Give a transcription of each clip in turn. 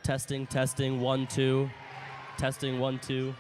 Testing, testing, 1, 2. Testing, 1, 2.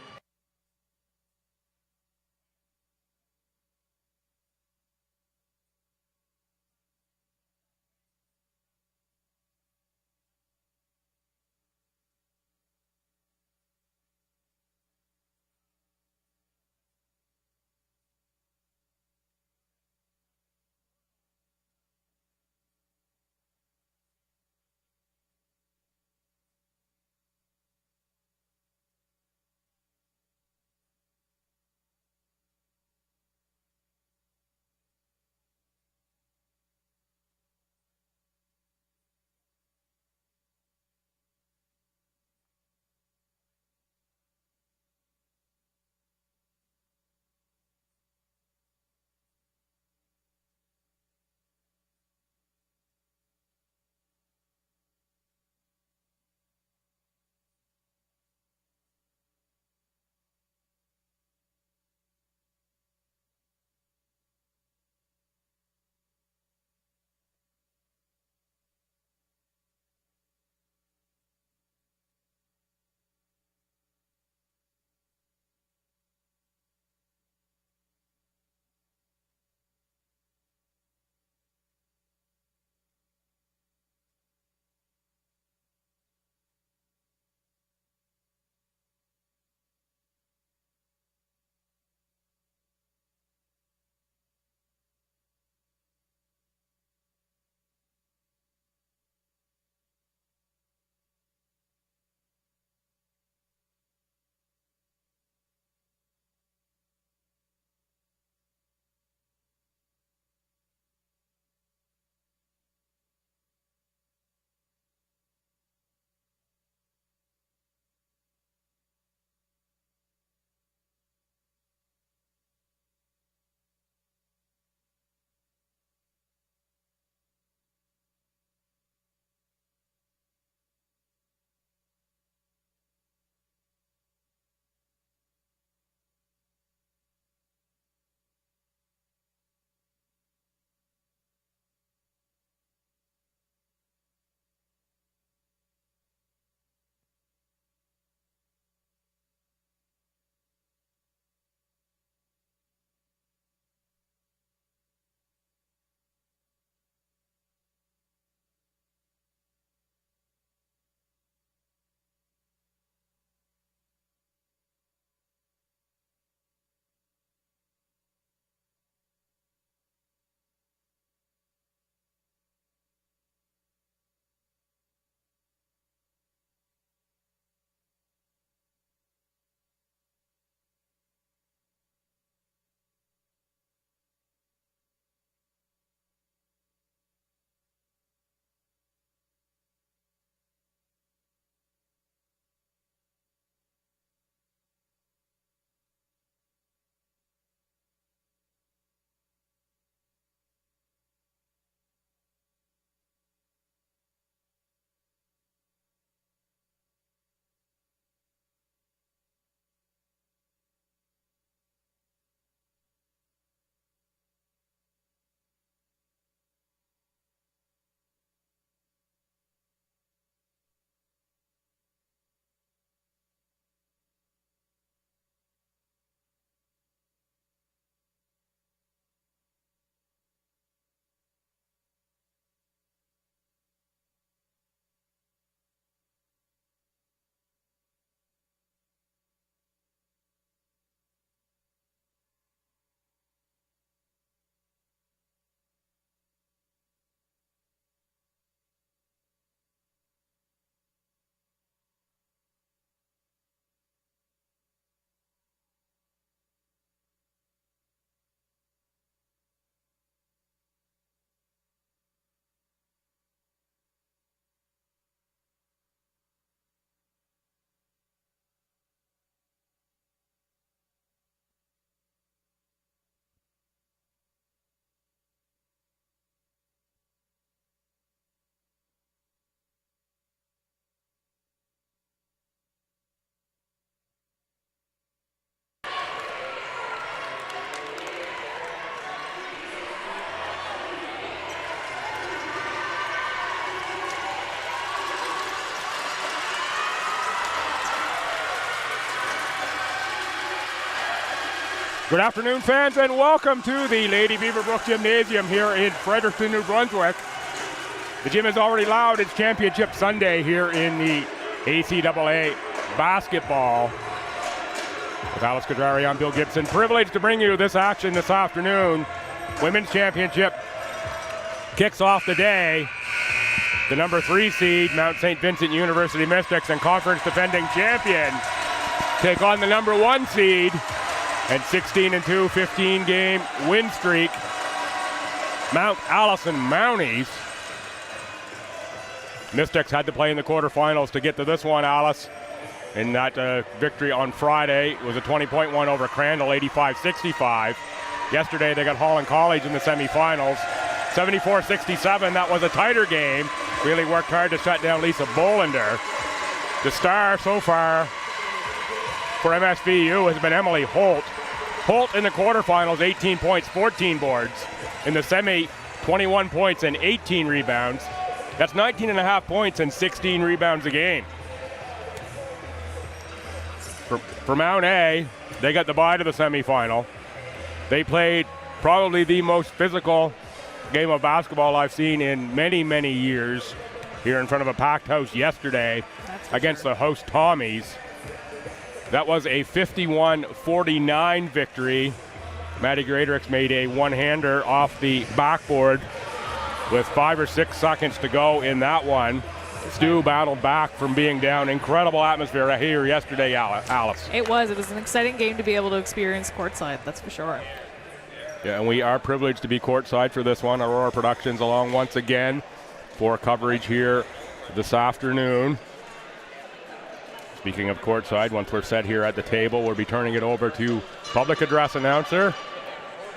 Good afternoon, fans, and welcome to the Lady Beaverbrook Gymnasium here in Fredericton, New Brunswick. The gym has already allowed its championship Sunday here in the ACAA basketball. With Alice Kadrari, I'm Bill Gibson. Privileged to bring you this action this afternoon. Women's championship kicks off the day. The number 3 seed, Mount St. Vincent University Mystics, and conference defending champions take on the number 1 seed and 16-2, 15-game win streak, Mount Allison Mounties. Mystics had to play in the quarterfinals to get to this one, Alice. In that victory on Friday, it was a 20-point one over Crandall, 85-65. Yesterday they got Holland College in the semifinals, 74-67. That was a tighter game. Really worked hard to shut down Lisa Bolander. The star so far for MSVU has been Emily Holt. Holt in the quarterfinals, 18 points, 14 boards. In the semi, 21 points and 18 rebounds. That's 19.5 points and 16 rebounds a game. For Mount A, they got the bye to the semifinal. They played probably the most physical game of basketball I've seen in many, many years here in front of a packed house yesterday against the host Tommies. That was a 51-49 victory. Maddie Greaterix made a one-hander off the backboard with 5 or 6 seconds to go in that one. Stu battled back from being down. Incredible atmosphere here yesterday, Alice. It was an exciting game to be able to experience courtside, that's for sure. Yeah, and we are privileged to be courtside for this one. Aurora Productions along once again for coverage here this afternoon. Speaking of courtside, once we're set here at the table, we'll be turning it over to public address announcer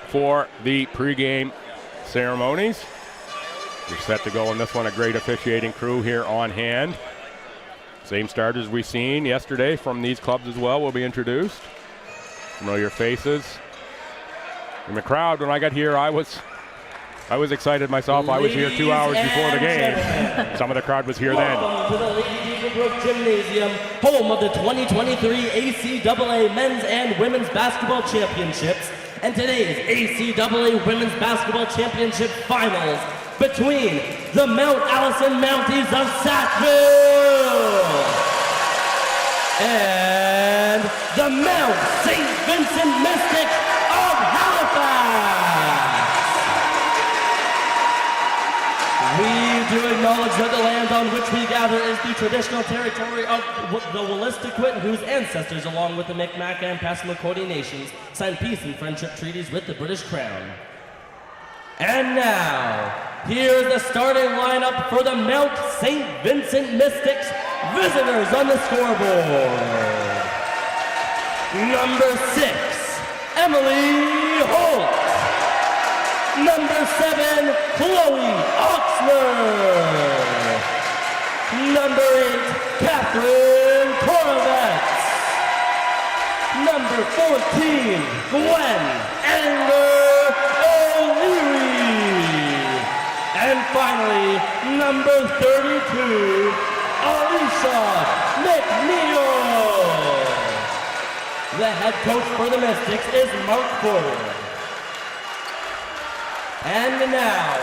for the pregame ceremonies. We're set to go on this one. A great officiating crew here on hand. Same starters we've seen yesterday from these clubs as well will be introduced. Familiar faces. In the crowd, when I got here, I was excited myself. I was here 2 hours before the game. Some of the crowd was here then. Welcome to the Lady Beaverbrook Gymnasium, home of the 2023 ACAA Men's and Women's Basketball Championships, and today's ACAA Women's Basketball Championship Finals between the Mount Allison Mounties of Sackville and the Mount St. Vincent Mystics of Halifax. We do acknowledge that the land on which we gather is the traditional territory of the Wolastoqiyik, whose ancestors, along with the Micmac and Passamaquoddy nations, signed peace and friendship treaties with the British Crown. And now, here's the starting lineup for the Mount St. Vincent Mystics visitors on the scoreboard. Number 6, Emily Holt. Number 7, Chloe Oxner. Number 8, Catherine Korovets. Number 14, Gwen Anger O'Leary. And finally, number 32, Alicia McNeil. The head coach for the Mystics is Mark Porter. And now,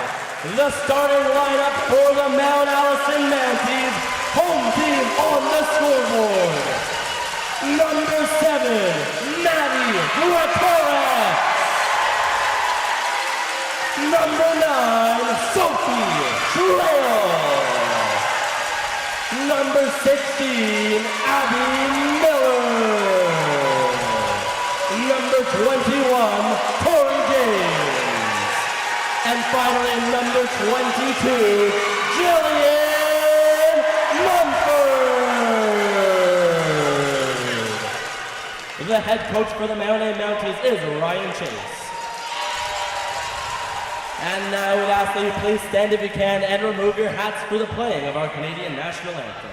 the starting lineup for the Mount Allison Mounties, home team on the scoreboard. Number 7, Maddie Greaterix. Number 9, Sophie Trail. Number 16, Abby Miller. Number 21, Tori James. And finally, number 22, Jillian Mumford. The head coach for the Mount A Mounties is Ryan Chase. And now we'd ask that you please stand if you can and remove your hats for the playing of our Canadian National Anthem.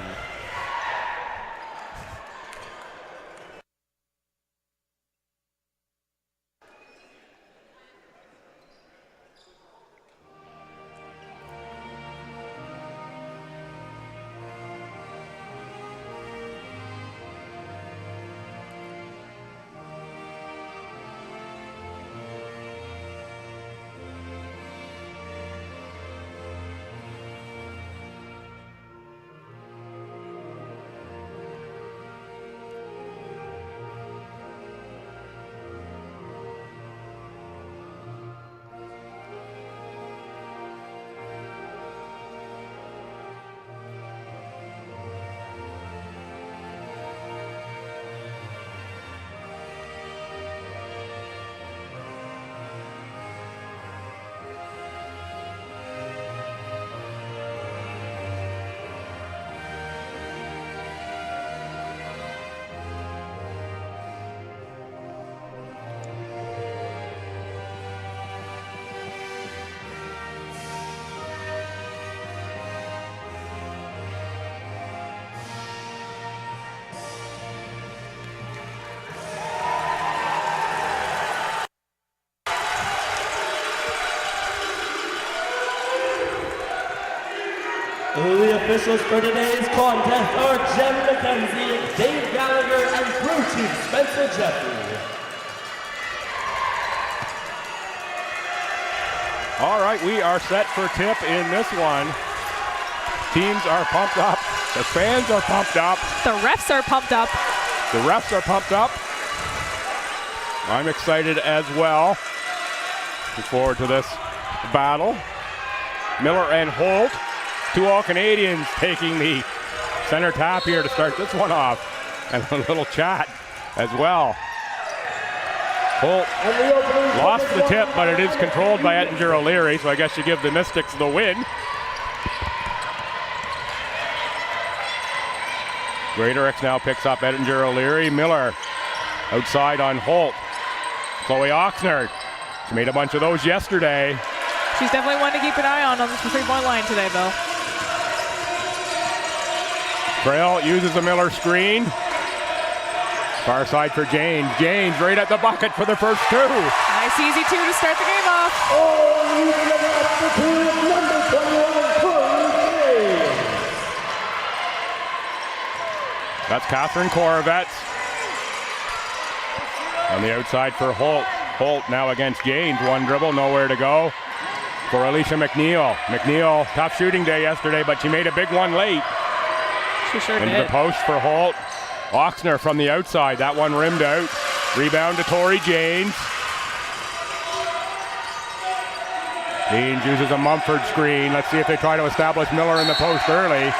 officials for today's contest are Jen McKenzie, Dave Gallagher, and crew chief Spencer Jeffrey. All right, we are set for tip in this one. Teams are pumped up. The fans are pumped up. The refs are pumped up. The refs are pumped up. I'm excited as well. Look forward to this battle. Miller and Holt, two All-Canadians, taking the center tap here to start this one off. And a little chat as well. Holt lost the tip, but it is controlled by Ettinger O'Leary, so I guess you give the Mystics the win. Greatorex now picks up Ettinger O'Leary. Miller outside on Holt. Chloe Oxnard. She made a bunch of those yesterday. She's definitely one to keep an eye on the 3-point line today, Bill. Trail uses a Miller screen. Far side for James. James right at the bucket for the first two. Nice easy two to start the game off. That's Catherine Korovets. On the outside for Holt. Holt now against James. One dribble, nowhere to go for Alicia McNeil. McNeil, tough shooting day yesterday, but she made a big one late. She sure Into did. the post for Holt. Oxner from the outside. That one rimmed out. Rebound to Tori James. James uses a Mumford screen. Let's see if they try to establish Miller in the post early.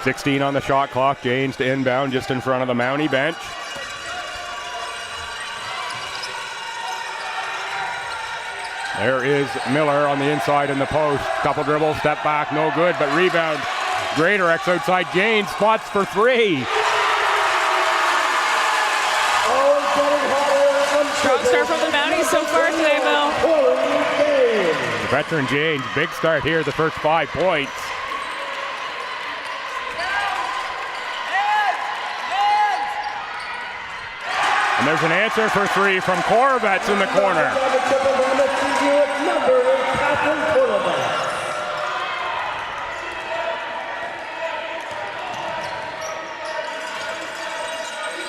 .16 on the shot clock. James to inbound just in front of the Mountie bench. There is Miller on the inside in the post. Couple dribbles, step back, no good, but rebound. Greatorex outside James, spots for three. Strong start from the Mounties so far today, Bill. The veteran James, big start here, the first 5 points. And there's an answer for three from Korovets in the corner.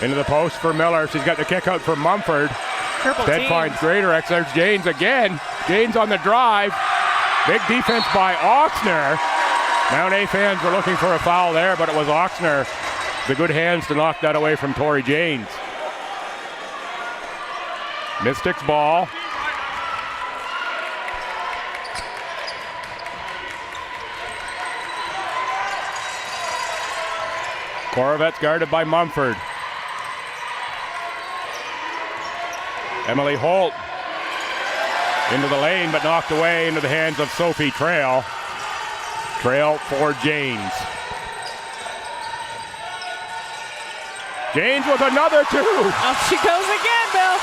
Into the post for Miller. She's got the kick out for Mumford. Instead finds Greatorex. There's Janes again. Janes on the drive. Big defense by Oxner. Mount A fans were looking for a foul there, but it was Oxner. The good hands to knock that away from Tori Janes. Mystics ball. Korovets guarded by Mumford. Emily Holt into the lane, but knocked away into the hands of Sophie Trail. Trail for James. James with another two. Up she goes again, Bill.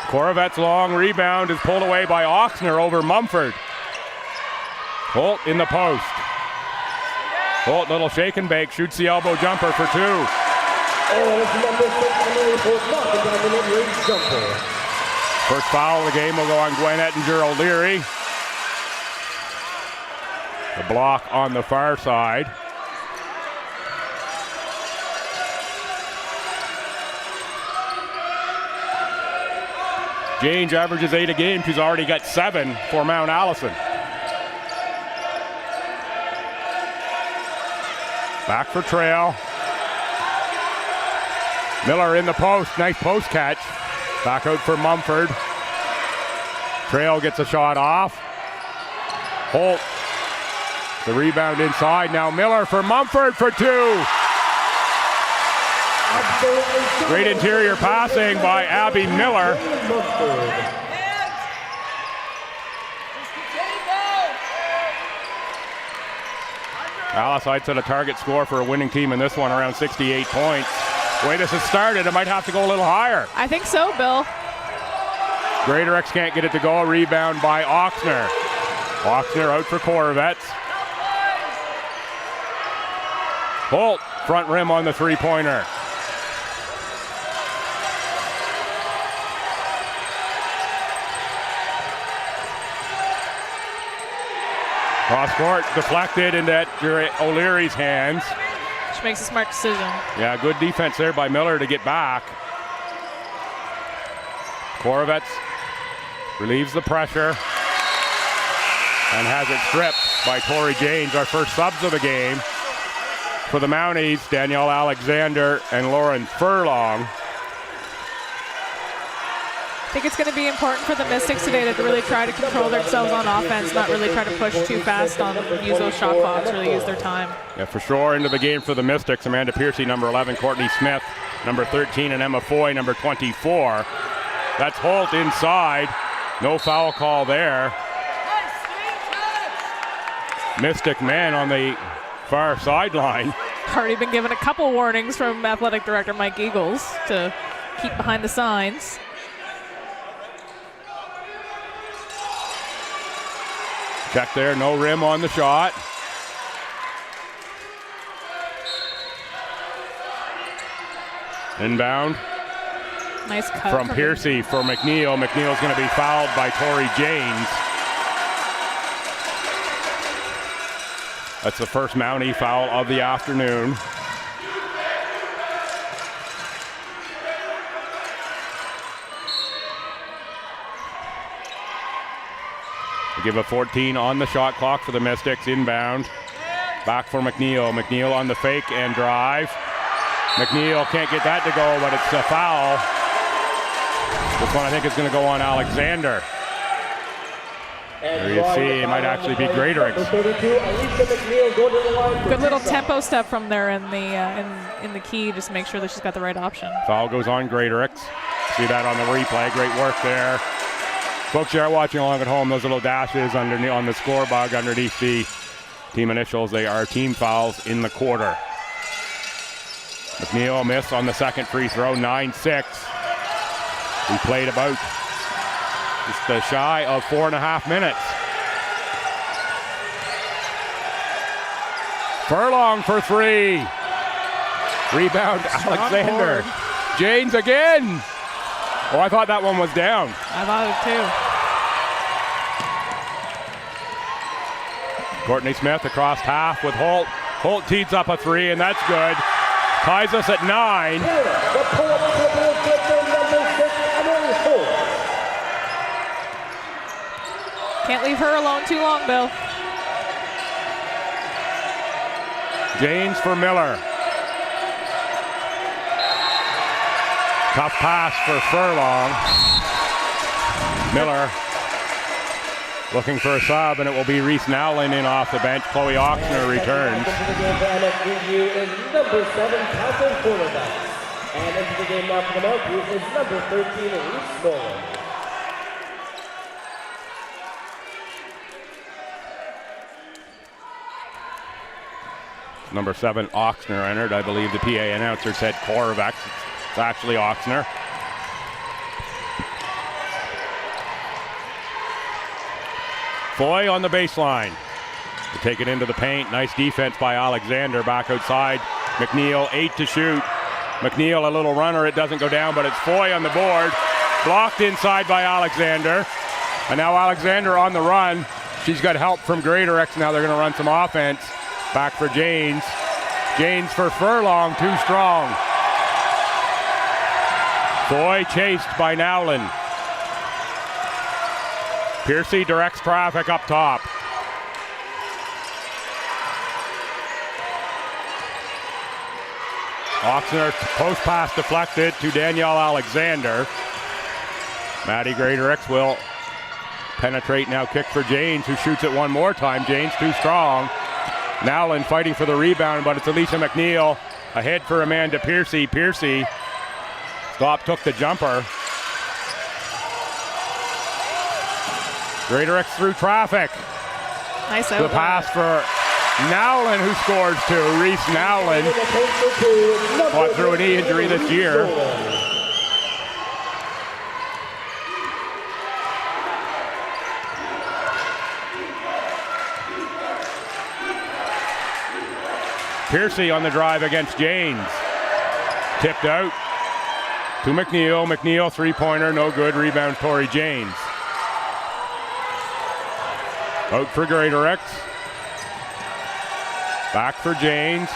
Korovets' long rebound is pulled away by Oxner over Mumford. Holt in the post. Holt, little shake and bake, shoots the elbow jumper for two. First foul of the game will go on Gwen Ettinger O'Leary. The block on the far side. James averages 8 a game. She's already got 7 for Mount Allison. Back for Trail. Miller in the post. Nice post catch. Back out for Mumford. Trail gets a shot off. Holt. The rebound inside. Now Miller for Mumford for two. Great interior passing by Abby Miller. Alice Heights at a target score for a winning team in this one, around 68 points. The way this has started, it might have to go a little higher. I think so, Bill. Greatorex can't get it to go. Rebound by Oxner. Oxner out for Korovets. Holt, front rim on the three-pointer. Cross court, deflected into O'Leary's hands. She makes a smart decision. Yeah, good defense there by Miller to get back. Korovets relieves the pressure and has it stripped by Tori Janes, our first subs of the game. For the Mounties, Danielle Alexander and Lauren Furlong. I think it's going to be important for the Mystics today to really try to control themselves on offense, not really try to push too fast on use those shot clocks, really use their time. Yeah, for sure. Into the game for the Mystics, Amanda Piercy, number 11, Courtney Smith, number 13, and Emma Foy, number 24. That's Holt inside. No foul call there. Mystic man on the far sideline. Already been given a couple warnings from Athletic Director Mike Eagles to keep behind the signs. Check there, no rim on the shot. Inbound. Nice cut From Piercy for McNeil. McNeil's going to be fouled by Tori Janes. That's the first Mountie foul of the afternoon. We give a 14 on the shot clock for the Mystics. Inbound. Back for McNeil. McNeil on the fake and drive. McNeil can't get that to go, but it's a foul. This one I think is going to go on Alexander. There you see, it might actually be Greaterix. Good little tempo step from there in the key, just to make sure that she's got the right option. Foul goes on Greaterix. See that on the replay. Great work there. Folks, you are watching along at home. Those little dashes underneath on the score bug underneath the team initials. They are team fouls in the quarter. McNeil miss on the second free throw, 9-6. We played about just shy of 4.5 minutes. Furlong for three. Rebound, Alexander. Janes again. Oh, I thought that one was down. I thought it too. Courtney Smith across half with Holt. Holt tees up a three, and that's good. Ties us at 9. Can't leave her alone too long, Bill. Janes for Miller. Tough pass for Furlong. Miller looking for a sub, and it will be Reese Nowlin in off the bench. Chloe Oxner returns. MSVU is number 7, Catherine Quarterback. And into the game now for the Mounties is number 13, Reese Nolan. Number 7, Oxner entered. I believe the PA announcer said Korovec. It's actually Oxner. Foy on the baseline to take it into the paint. Nice defense by Alexander. Back outside. McNeil, 8 to shoot. McNeil, a little runner. It doesn't go down, but it's Foy on the board. Blocked inside by Alexander. And now Alexander on the run. She's got help from Greaterix. Now they're going to run some offense. Back for Janes. Janes for Furlong, too strong. Foy chased by Nowlin. Piercy directs traffic up top. Oxner post pass deflected to Danielle Alexander. Maddie Greaterix will penetrate now, kick for Janes, who shoots it one more time. Janes too strong. Nowlin fighting for the rebound, but it's Alicia McNeil ahead for Amanda Piercy. Piercy took the jumper. Greaterix through traffic. Nice The pass for Nowlin, who scores two. Reese Nowlin fought through a knee injury this year. Piercy on the drive against Janes. Tipped out to McNeil. McNeil, three-pointer, no good. Rebound, Tori Janes. Out for Greatorex. Back for Janes.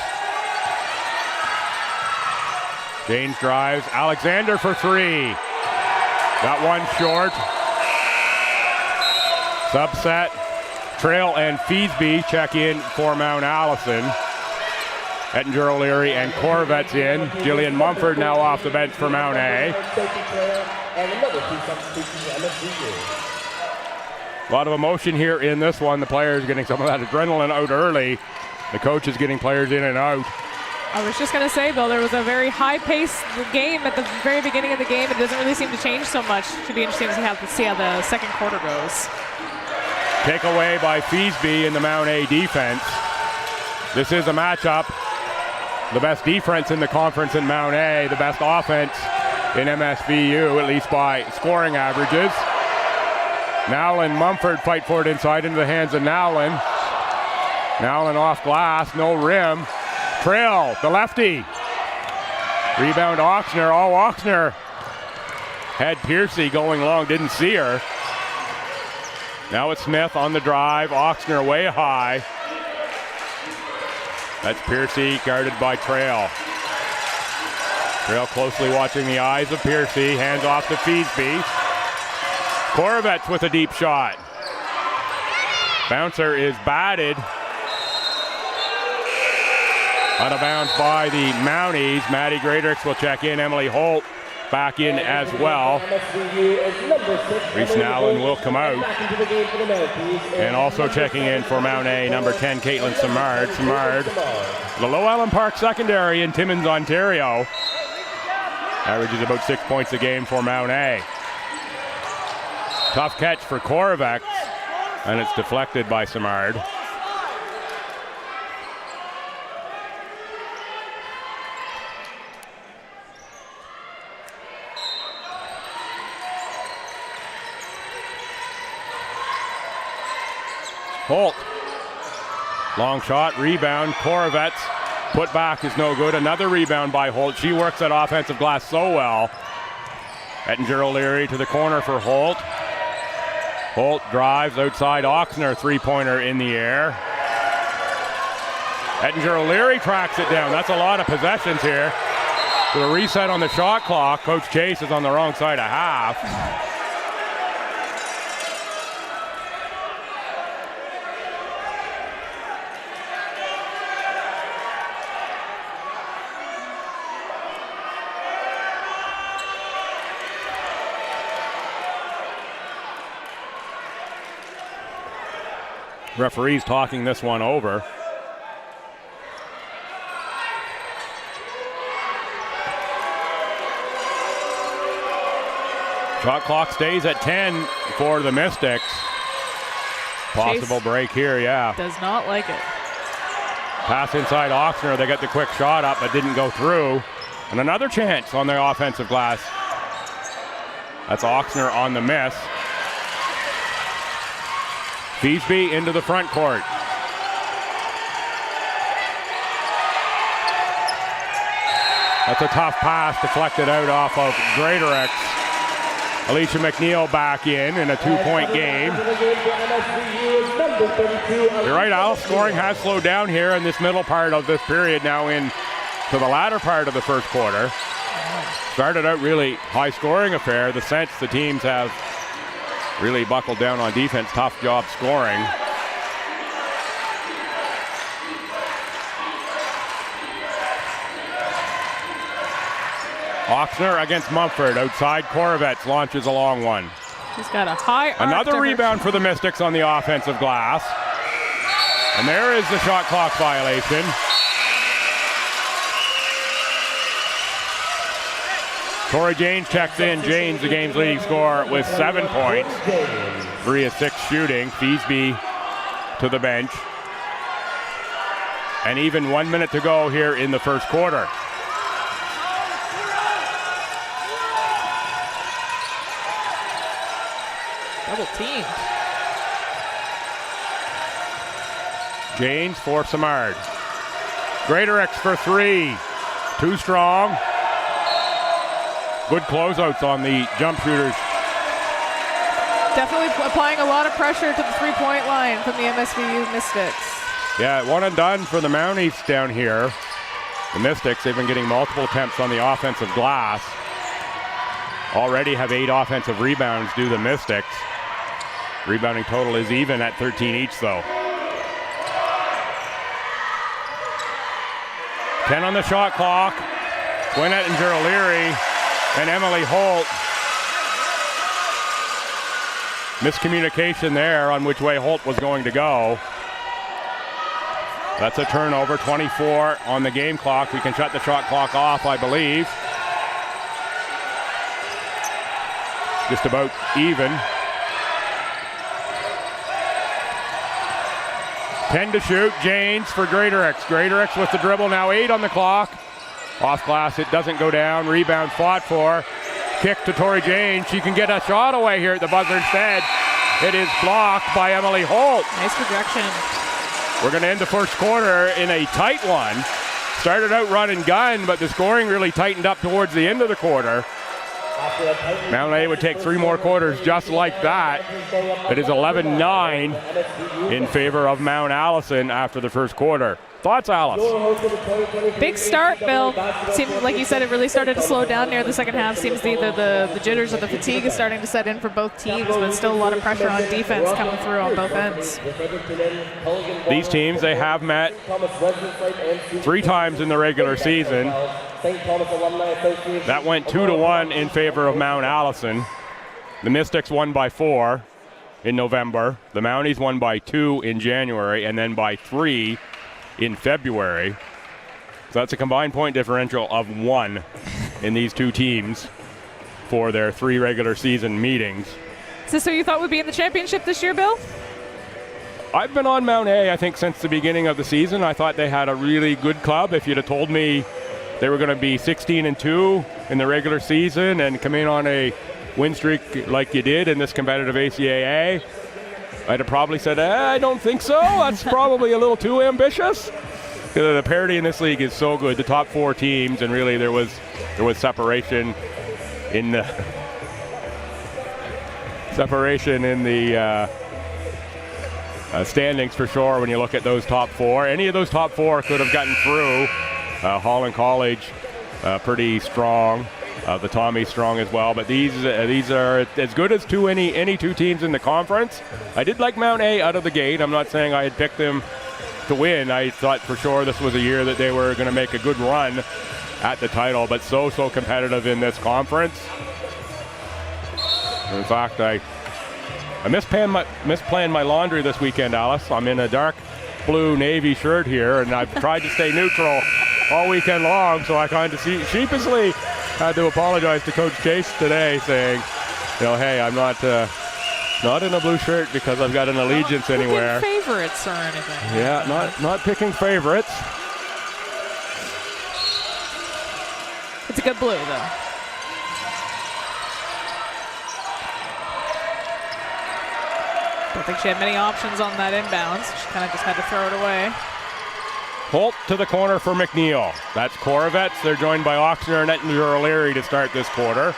Janes drives. Alexander for three. Got one short. Subset. Trail and Feesby check in for Mount Allison. Ettinger O'Leary and Corvet's in. Jillian Mumford now off the bench for Mount A. A lot of emotion here in this one. The players getting some of that adrenaline out early. The coach is getting players in and out. I was just going to say, Bill, there was a very high-paced game at the very beginning of the game. It doesn't really seem to change so much. Should be interesting to see how the second quarter goes. Takeaway by Feesby in the Mount A defense. This is a matchup. The best defense in the conference in Mount A, the best offense in MSVU, at least by scoring averages. Nowlin, Mumford fight for it inside into the hands of Nowlin. Nowlin off glass, no rim. Trail, the lefty. Rebound Oxner. Oh, Oxner had Piercy going long, didn't see her. Now it's Smith on the drive. Oxner way high. That's Piercy guarded by Trail. Trail closely watching the eyes of Piercy. Hands off to Feesby. Korovets with a deep shot. Bouncer is batted. Out of bounds by the Mounties. Maddie Greatorex will check in. Emily Holt back in as well. Reese Nowlin will come out. And also checking in for Mount A, number 10, Caitlin Simard. Simard, the Low-Allen Park secondary in Timmins, Ontario. Averages about 6 points a game for Mount A. Tough catch for Korovec, and it's deflected by Simard. Holt, long shot, rebound, Korovets, put back is no good. Another rebound by Holt. She works that offensive glass so well. Ettinger O'Leary to the corner for Holt. Holt drives outside Oxner, three-pointer in the air. Ettinger O'Leary tracks it down. That's a lot of possessions here. With a reset on the shot clock, Coach Chase is on the wrong side of half. Referees talking this one over. Shot clock stays at 10 for the Mystics. Possible Chase break here, yeah. does not like it. Pass inside Oxner. They got the quick shot up, but didn't go through. And another chance on the offensive glass. That's Oxner on the miss. Feesby into the front court. That's a tough pass, deflected out off of Greatorex. Alicia McNeil back in a two-point game. You're right, Al. Scoring has slowed down here in this middle part of this period, now in to the latter part of the first quarter. Started out really high-scoring affair. The sense the teams have really buckled down on defense. Tough job scoring. Oxner against Mumford. Outside, Korovets launches a long one. He's got a high arc. Another rebound for the Mystics on the offensive glass. And there is the shot clock violation. Tori Janes checks in. Janes, the game's leading scorer, with 7 points. 3 of 6 shooting. Feesby to the bench. And even 1 minute to go here in the first quarter. Double team. Janes for Simard. Greater X for 3. Too strong. Good closeouts on the jump shooters. Definitely applying a lot of pressure to the three-point line from the MSVU Mystics. Yeah, one and done for the Mounties down here. The Mystics, they've been getting multiple attempts on the offensive glass. Already have 8 offensive rebounds due to the Mystics. Rebounding total is even at 13 each, though. 10 on the shot clock. Gwen Ettinger O'Leary and Emily Holt. Miscommunication there on which way Holt was going to go. That's a turnover, 24 on the game clock. We can shut the shot clock off, I believe. Just about even. 10 to shoot. Janes for Greater X. Greater X with the dribble, now 8 on the clock. Off glass, it doesn't go down. Rebound fought for. Kick to Tori Janes. She can get a shot away here at the buzzer instead. It is blocked by Emily Holt. Nice projection. We're going to end the first quarter in a tight one. Started out run and gun, but the scoring really tightened up towards the end of the quarter. Mount A would take 3 more quarters just like that. It is 11-9 in favor of Mount Allison after the first quarter. Thoughts, Alice? Big start, Bill. Seemed like you said, it really started to slow down near the second half. Seems either the jitters or the fatigue is starting to set in for both teams, but still a lot of pressure on defense coming through on both ends. These teams, they have met 3 times in the regular season. That went 2-1 in favor of Mount Allison. The Mystics won by 4 in November. The Mounties won by 2 in January, and then by 3 in February. So that's a combined point differential of 1 in these 2 teams for their 3 regular season meetings. Is this who you thought would be in the championship this year, Bill? I've been on Mount A, I think, since the beginning of the season. I thought they had a really good club. If you'd have told me they were going to be 16-2 in the regular season and come in on a win streak like you did in this competitive ACAA, I'd have probably said, I don't think so. That's probably a little too ambitious. The parity in this league is so good. The top 4 teams, and really there was separation in the standings for sure. When you look at those top 4, any of those top 4 could have gotten through. Holland College, pretty strong. The Tommy strong as well, but these are as good as any 2 teams in the conference. I did like Mount A out of the gate. I'm not saying I had picked them to win. I thought for sure this was a year that they were going to make a good run at the title, but so competitive in this conference. In fact, I misplanned my laundry this weekend, Alice. I'm in a dark blue navy shirt here, and I've tried to stay neutral all weekend long, so I kind of sheepishly had to apologize to Coach Chase today, saying, hey, I'm not in a blue shirt because I've got an allegiance anywhere. Not picking favorites or anything. Yeah, not picking favorites. It's a good blue, though. Don't think she had many options on that inbounds. She kind of just had to throw it away. Holt to the corner for McNeil. That's Korovets. They're joined by Oxner and Ettinger O'Leary to start this quarter.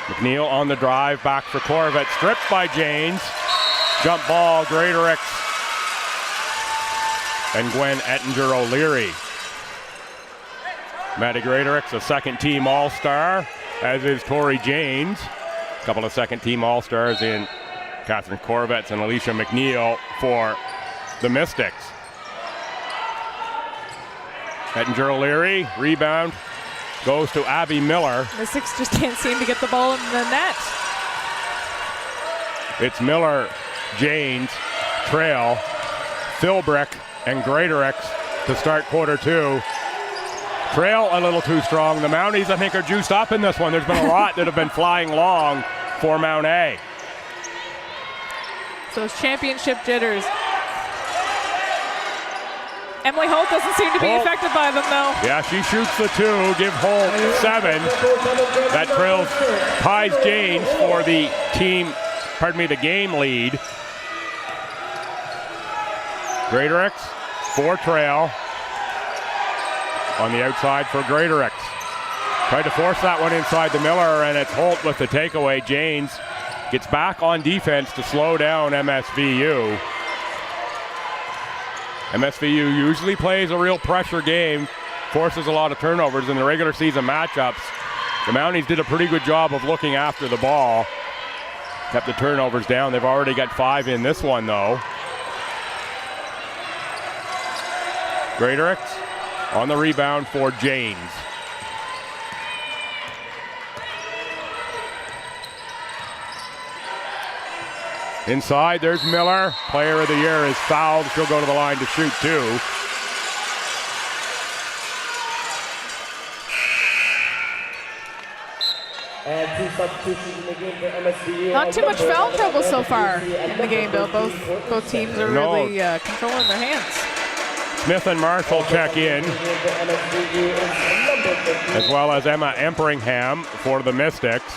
McNeil on the drive, back for Korovets. Stripped by Janes. Jump ball, Greater X and Gwen Ettinger O'Leary. Maddie Greater X, a second-team All-Star, as is Tori Janes. A couple of second-team All-Stars in Catherine Korovets and Alicia McNeil for the Mystics. Ettinger O'Leary, rebound, goes to Abby Miller. Mystics just can't seem to get the ball in the net. It's Miller, Janes, Trail, Philbrick, and Greater X to start quarter 2. Trail a little too strong. The Mounties, I think, are juiced up in this one. There's been a lot that have been flying long for Mount A. So it's championship jitters. Emily Holt doesn't seem to be affected by them, though. Yeah, she shoots the 2. Give Holt 7. That Trails ties Janes for the game lead. Greater X 6-4 trail on the outside for Greatorex. Tried to force that one inside the Miller, and it's Holt with the takeaway. Janes gets back on defense to slow down MSVU. MSVU usually plays a real pressure game, forces a lot of turnovers in the regular season matchups. The Mounties did a pretty good job of looking after the ball. Kept the turnovers down. They've already got 5 in this one, though. Greatorex on the rebound for Janes. Inside, there's Miller. Player of the year is fouled. She'll go to the line to shoot 2. And 2 substitutions in the game for MSVU. Not too much foul trouble so far in the game, Bill. Both teams are really controlling their hands. Smith and Marshall check in, as well as Emma Emperingham for the Mystics.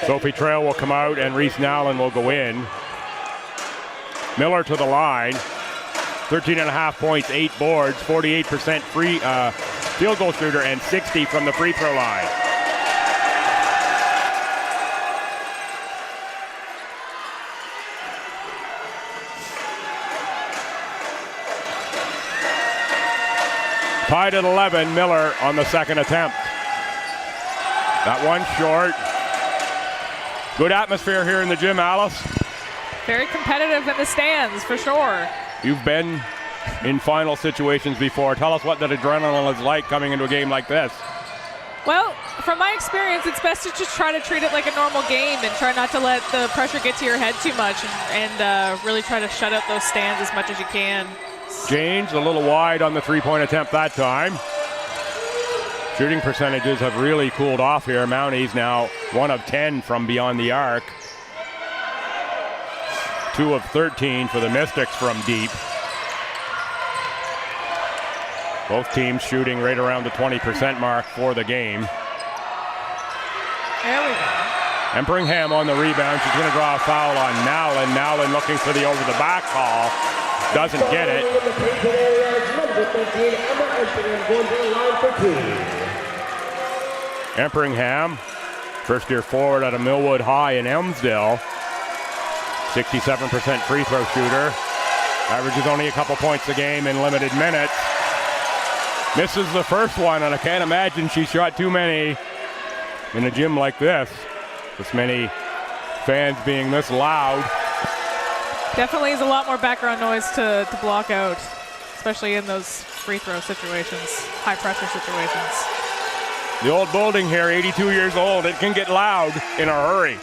Sophie Trail will come out and Reese Nowlin will go in. Miller to the line. 13.5 points, 8 boards, 48% free field goal shooter, and 60 from the free throw line. Tied at 11, Miller on the second attempt. That one short. Good atmosphere here in the gym, Alice. Very competitive in the stands, for sure. You've been in final situations before. Tell us what that adrenaline is like coming into a game like this. Well, from my experience, it's best to just try to treat it like a normal game and try not to let the pressure get to your head too much, and really try to shut out those stands as much as you can. Janes a little wide on the three-point attempt that time. Shooting percentages have really cooled off here. Mounties now 1 of 10 from beyond the arc. 2 of 13 for the Mystics from deep. Both teams shooting right around the 20% mark for the game. There we go. Emperingham on the rebound. She's going to draw a foul on Nowlin. Nowlin looking for the over-the-back call. Doesn't get it. Emperingham, first-year forward out of Millwood High in Elmsdale. 67% free throw shooter. Averages only a couple points a game in limited minutes. Misses the first one, and I can't imagine she shot too many in a gym like this. This many fans being this loud. Definitely is a lot more background noise to block out, especially in those free throw situations, high pressure situations. The old building here, 82 years old, it can get loud in a hurry.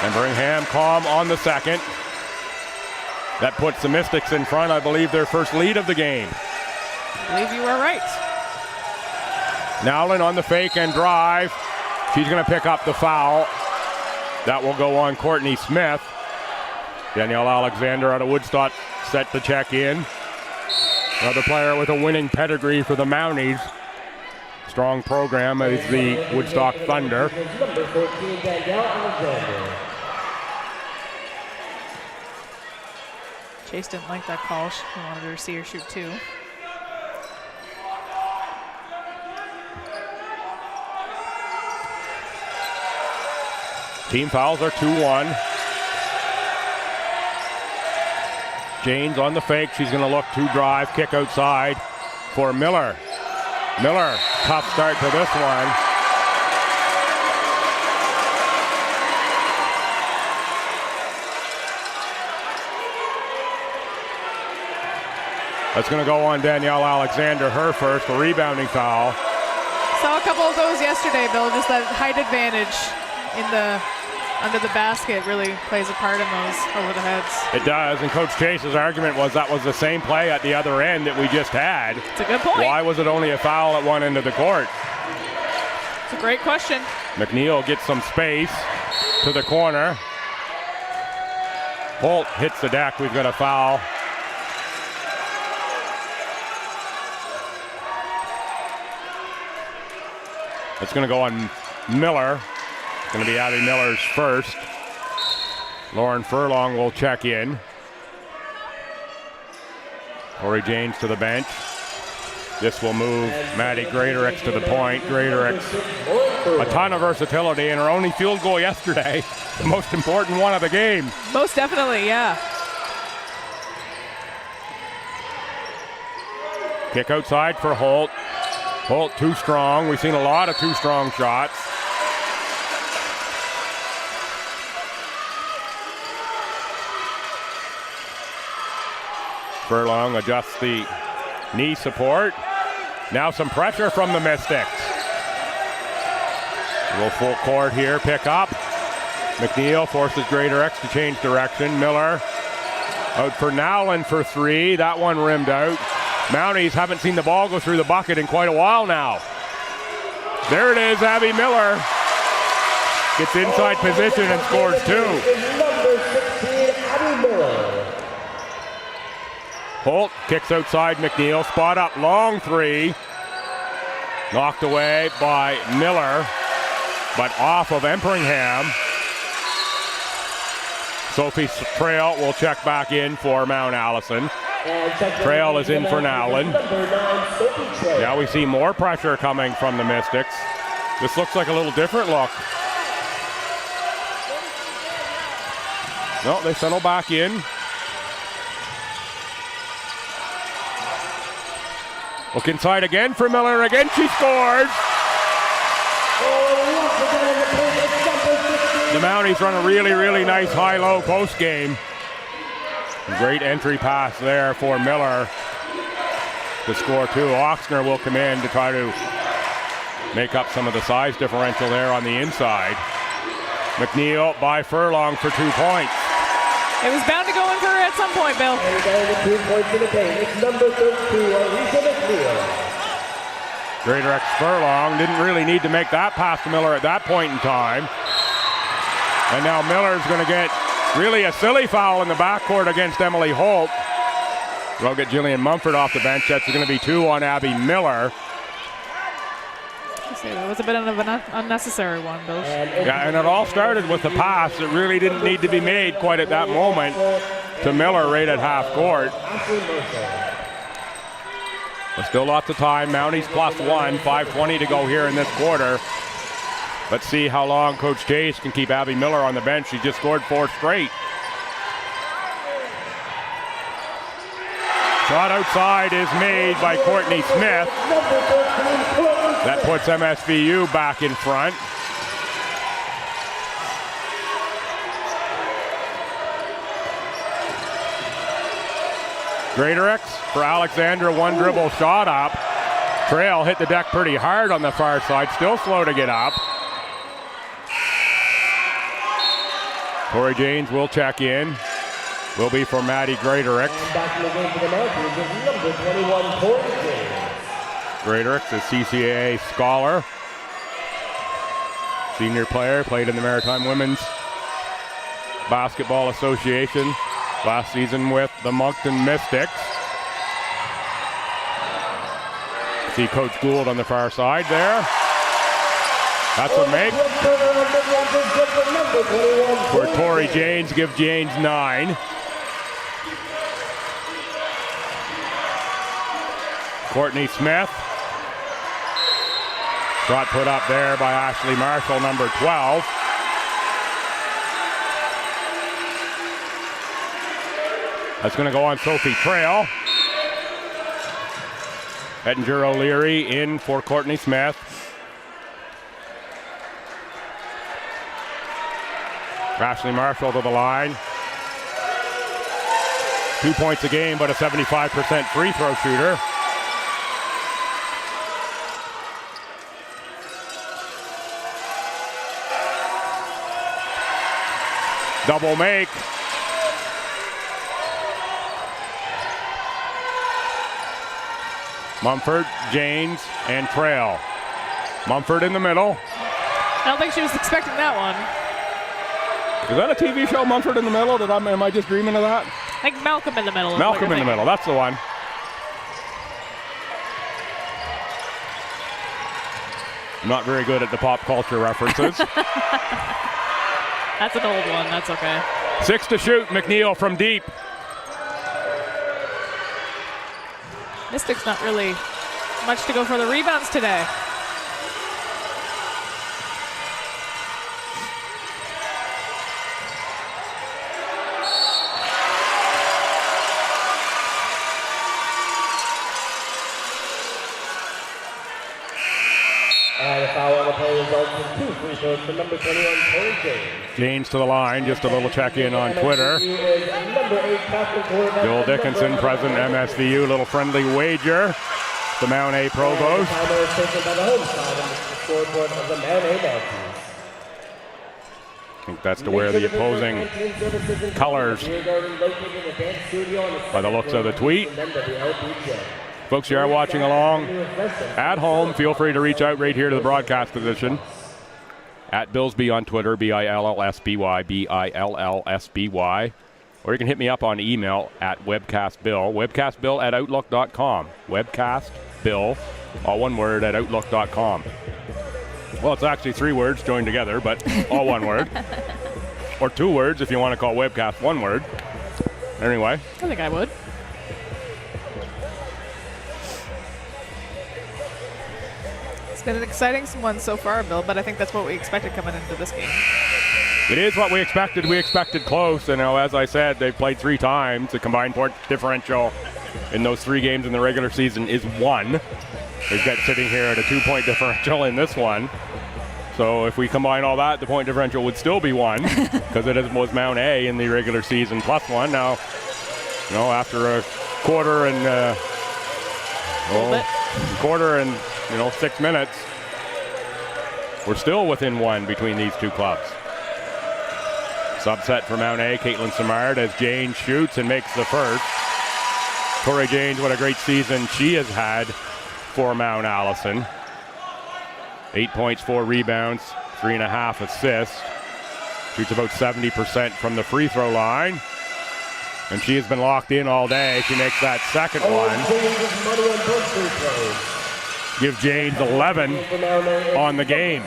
Emperingham calm on the second. That puts the Mystics in front, I believe their first lead of the game. I believe you are right. Nowlin on the fake and drive. She's going to pick up the foul. That will go on Courtney Smith. Danielle Alexander out of Woodstock set to check in. Another player with a winning pedigree for the Mounties. Strong program is the Woodstock Thunder. Number 14, Danielle Alexander. Chase didn't like that call. She wanted her to see her shoot 2. Team fouls are 2-1. Janes on the fake. She's going to look to drive, kick outside for Miller. Miller, tough start to this one. That's going to go on Danielle Alexander, her first, a rebounding foul. Saw a couple of those yesterday, Bill. Just that height advantage in the under the basket really plays a part in those over the heads. It does, and Coach Chase's argument was that was the same play at the other end that we just had. It's a good point. Why was it only a foul at one end of the court? It's a great question. McNeil gets some space to the corner. Holt hits the deck. We've got a foul. It's going to go on Miller. It's going to be Abby Miller's first. Lauren Furlong will check in. Corey James to the bench. This will move Maddie Greaterix to the point. Greaterix, a ton of versatility, and her only field goal yesterday, the most important one of the game. Most definitely, yeah. Kick outside for Holt. Holt too strong. We've seen a lot of too strong shots. Furlong adjusts the knee support. Now some pressure from the Mystics. A little full court here, pick up. McNeil forces Greaterix to change direction. Miller out for Nowlin for three. That one rimmed out. Mounties haven't seen the ball go through the bucket in quite a while now. There it is, Abby Miller. Gets inside position and scores two. Number 16, Abby Miller. Holt kicks outside McNeil, spot up, long three. Knocked away by Miller, but off of Emperingham. Sophie Trail will check back in for Mount Allison. Trail is in for Nowlin. Now we see more pressure coming from the Mystics. This looks like a little different look. No, they settle back in. Look inside again for Miller. Again, she scores. The Mounties run a really, really nice high-low post game. Great entry pass there for Miller to score two. Oxner will come in to try to make up some of the size differential there on the inside. McNeil by Furlong for 2 points. It was bound to go in for her at some point, Bill. And down to 2 points in the paint. It's number 32, Alicia McNeil. Greaterix Furlong didn't really need to make that pass to Miller at that point in time. And now Miller's going to get really a silly foul in the backcourt against Emily Holt. We'll get Jillian Mumford off the bench. That's going to be 2 on Abby Miller. That was a bit of an unnecessary one, Bill. Yeah, and it all started with the pass. It really didn't need to be made quite at that moment to Miller right at half court. But still lots of time. Mounties +1, 5:20 to go here in this quarter. Let's see how long Coach Chase can keep Abby Miller on the bench. She just scored 4 straight. Shot outside is made by Courtney Smith. That puts MSVU back in front. Greaterix for Alexandra, 1 dribble shot up. Trail hit the deck pretty hard on the far side, still slow to get up. Corey James will check in. Will be for Maddie Greaterix. Back in the game for the Mounties is number 21, Corey James. Greaterix is CCAA scholar. Senior player, played in the Maritime Women's Basketball Association last season with the Moncton Mystics. See Coach Gould on the far side there. That's a make. For Tori Janes, give Janes 9. Courtney Smith. Shot put up there by Ashley Marshall, number 12. That's going to go on Sophie Trail. Ettinger O'Leary in for Courtney Smith. Ashley Marshall to the line. 2 points a game, but a 75% free throw shooter. Double make. Mumford, Janes, and Trail. Mumford in the middle. I don't think she was expecting that one. Is that a TV show, Mumford in the Middle? Am I just dreaming of that? I think Malcolm in the Middle. Malcolm in the Middle, that's the one. I'm not very good at the pop culture references. That's an old one, that's okay. 6 to shoot, McNeil from deep. Mystics not really much to go for the rebounds today. And a foul on the play results in 2 free throws for number 21, Corey James. James to the line, just a little check-in on Twitter. MSVU is number 8 captain quarterback. Bill Dickinson, president MSVU, little friendly wager. The Mount A Provost. Timer is taken by the home side on the scoreboard of the Mount A Maltese. I think that's to wear the opposing colors by the looks of the tweet. Folks, you are watching along at home. Feel free to reach out right here to the broadcast position. At Billsby on Twitter, BILLSBY, BILLSBY. Or you can hit me up on email at webcastbill, webcastbill@outlook.com. Webcastbill, all one word, at outlook.com. Well, it's actually 3 words joined together, but all one word. Or 2 words if you want to call webcast one word. Anyway. I think I would. It's been an exciting one so far, Bill, but I think that's what we expected coming into this game. It is what we expected. We expected close. And as I said, they've played 3 times. The combined point differential in those 3 games in the regular season is 1. They've got sitting here at a 2-point differential in this one. So if we combine all that, the point differential would still be 1 because it was Mount A in the regular season plus 1. Now, after a quarter and 6 minutes, we're still within 1 between these 2 clubs. Subset for Mount A, Caitlin Simard, as Jane shoots and makes the first. Corey Janes, what a great season she has had for Mount Allison. 8 points, 4 rebounds, 3.5 assists. Shoots about 70% from the free throw line. And she has been locked in all day. She makes that second one. Give Janes 11 on the game.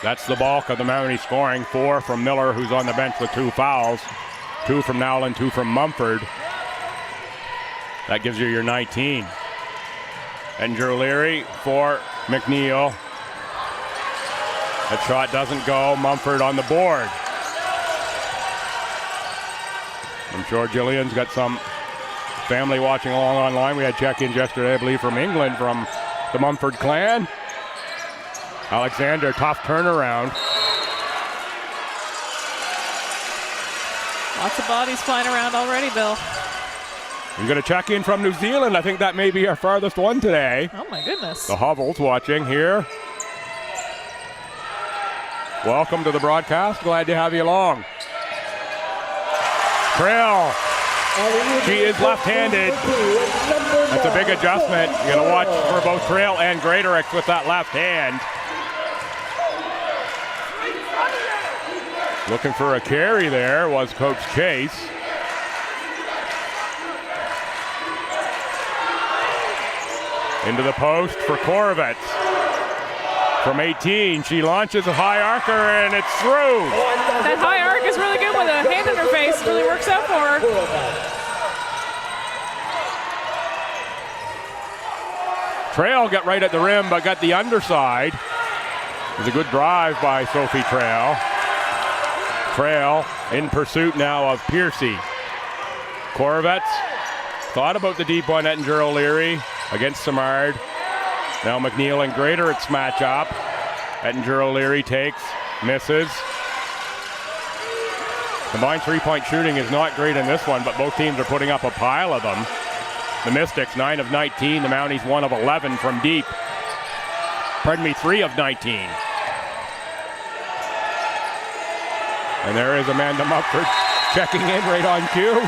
That's the bulk of the Mountie scoring. 4 from Miller, who's on the bench with 2 fouls. 2 from Nowlin, 2 from Mumford. That gives you your 19. And Drew Leary for McNeil. That shot doesn't go. Mumford on the board. I'm sure Jillian's got some family watching along online. We had check-ins yesterday, I believe, from England, from the Mumford clan. Alexander, tough turnaround. Lots of bodies flying around already, Bill. We're going to check in from New Zealand. I think that may be our farthest one today. Oh, my goodness. The Hovels watching here. Welcome to the broadcast. Glad to have you along. Trail. She is left-handed. That's a big adjustment. You got to watch for both Trail and Greatorex with that left hand. Looking for a carry there was Coach Chase. Into the post for Korovets. From 18, she launches a high arcer and it's through. That high arc is really good with a hand in her face. Really works out for her. Trail got right at the rim, but got the underside. It was a good drive by Sophie Trail. Trail in pursuit now of Piercy. Korovets thought about the deep one, Ettinger O'Leary against Simard. Now McNeil and Greatorex matchup. Ettinger O'Leary takes, misses. Combined 3-point shooting is not great in this one, but both teams are putting up a pile of them. The Mystics 9 of 19, the Mounties 1 of 11 from deep. 3 of 19. And there is Amanda Mumford checking in right on cue.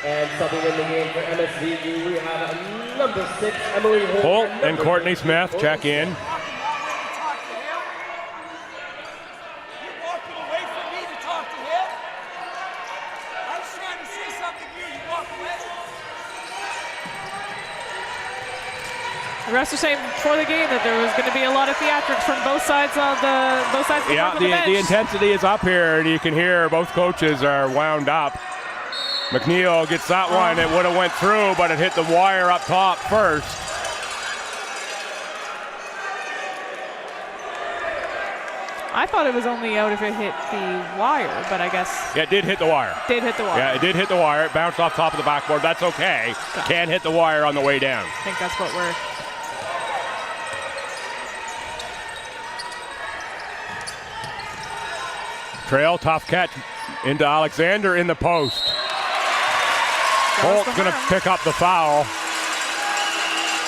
And subbing in the game for MSVU, we have number 6, Emily Holt and Courtney Smith check in. The refs are saying before the game that there was going to be a lot of theatrics from both sides of the Yeah, bench. the intensity is up here, and you can hear both coaches are wound up. McNeil gets that one. It would have went through, but it hit the wire up top first. I thought it was only out if it hit the wire, but I guess Yeah, it did hit the wire. did hit the wire. Yeah, it did hit the wire. It bounced off top of the backboard. That's okay. Can hit the wire on the way down. I think that's what we're. Trail, tough catch into Alexander in the post. Holt's going to pick up the foul.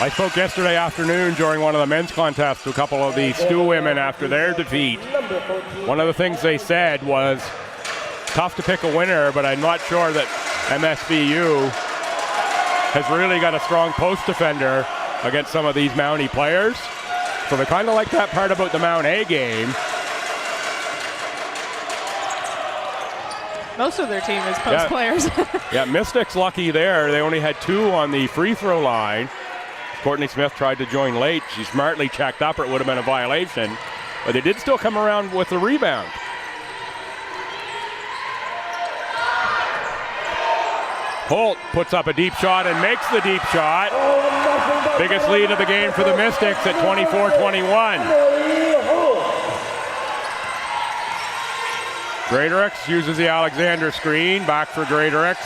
I spoke yesterday afternoon during one of the men's contests to a couple of the Stu women after their defeat. One of the things they said was, tough to pick a winner, but I'm not sure that MSVU has really got a strong post defender against some of these Mountie players. So they kind of like that part about the Mount A game. Most of their team is post players. Yeah, Mystics lucky there. They only had 2 on the free throw line. Courtney Smith tried to join late. She smartly checked up, or it would have been a violation. But they did still come around with the rebound. Holt puts up a deep shot and makes the deep shot. Biggest lead of the game for the Mystics at 24-21. Greatorex uses the Alexander screen. Back for Greatorex.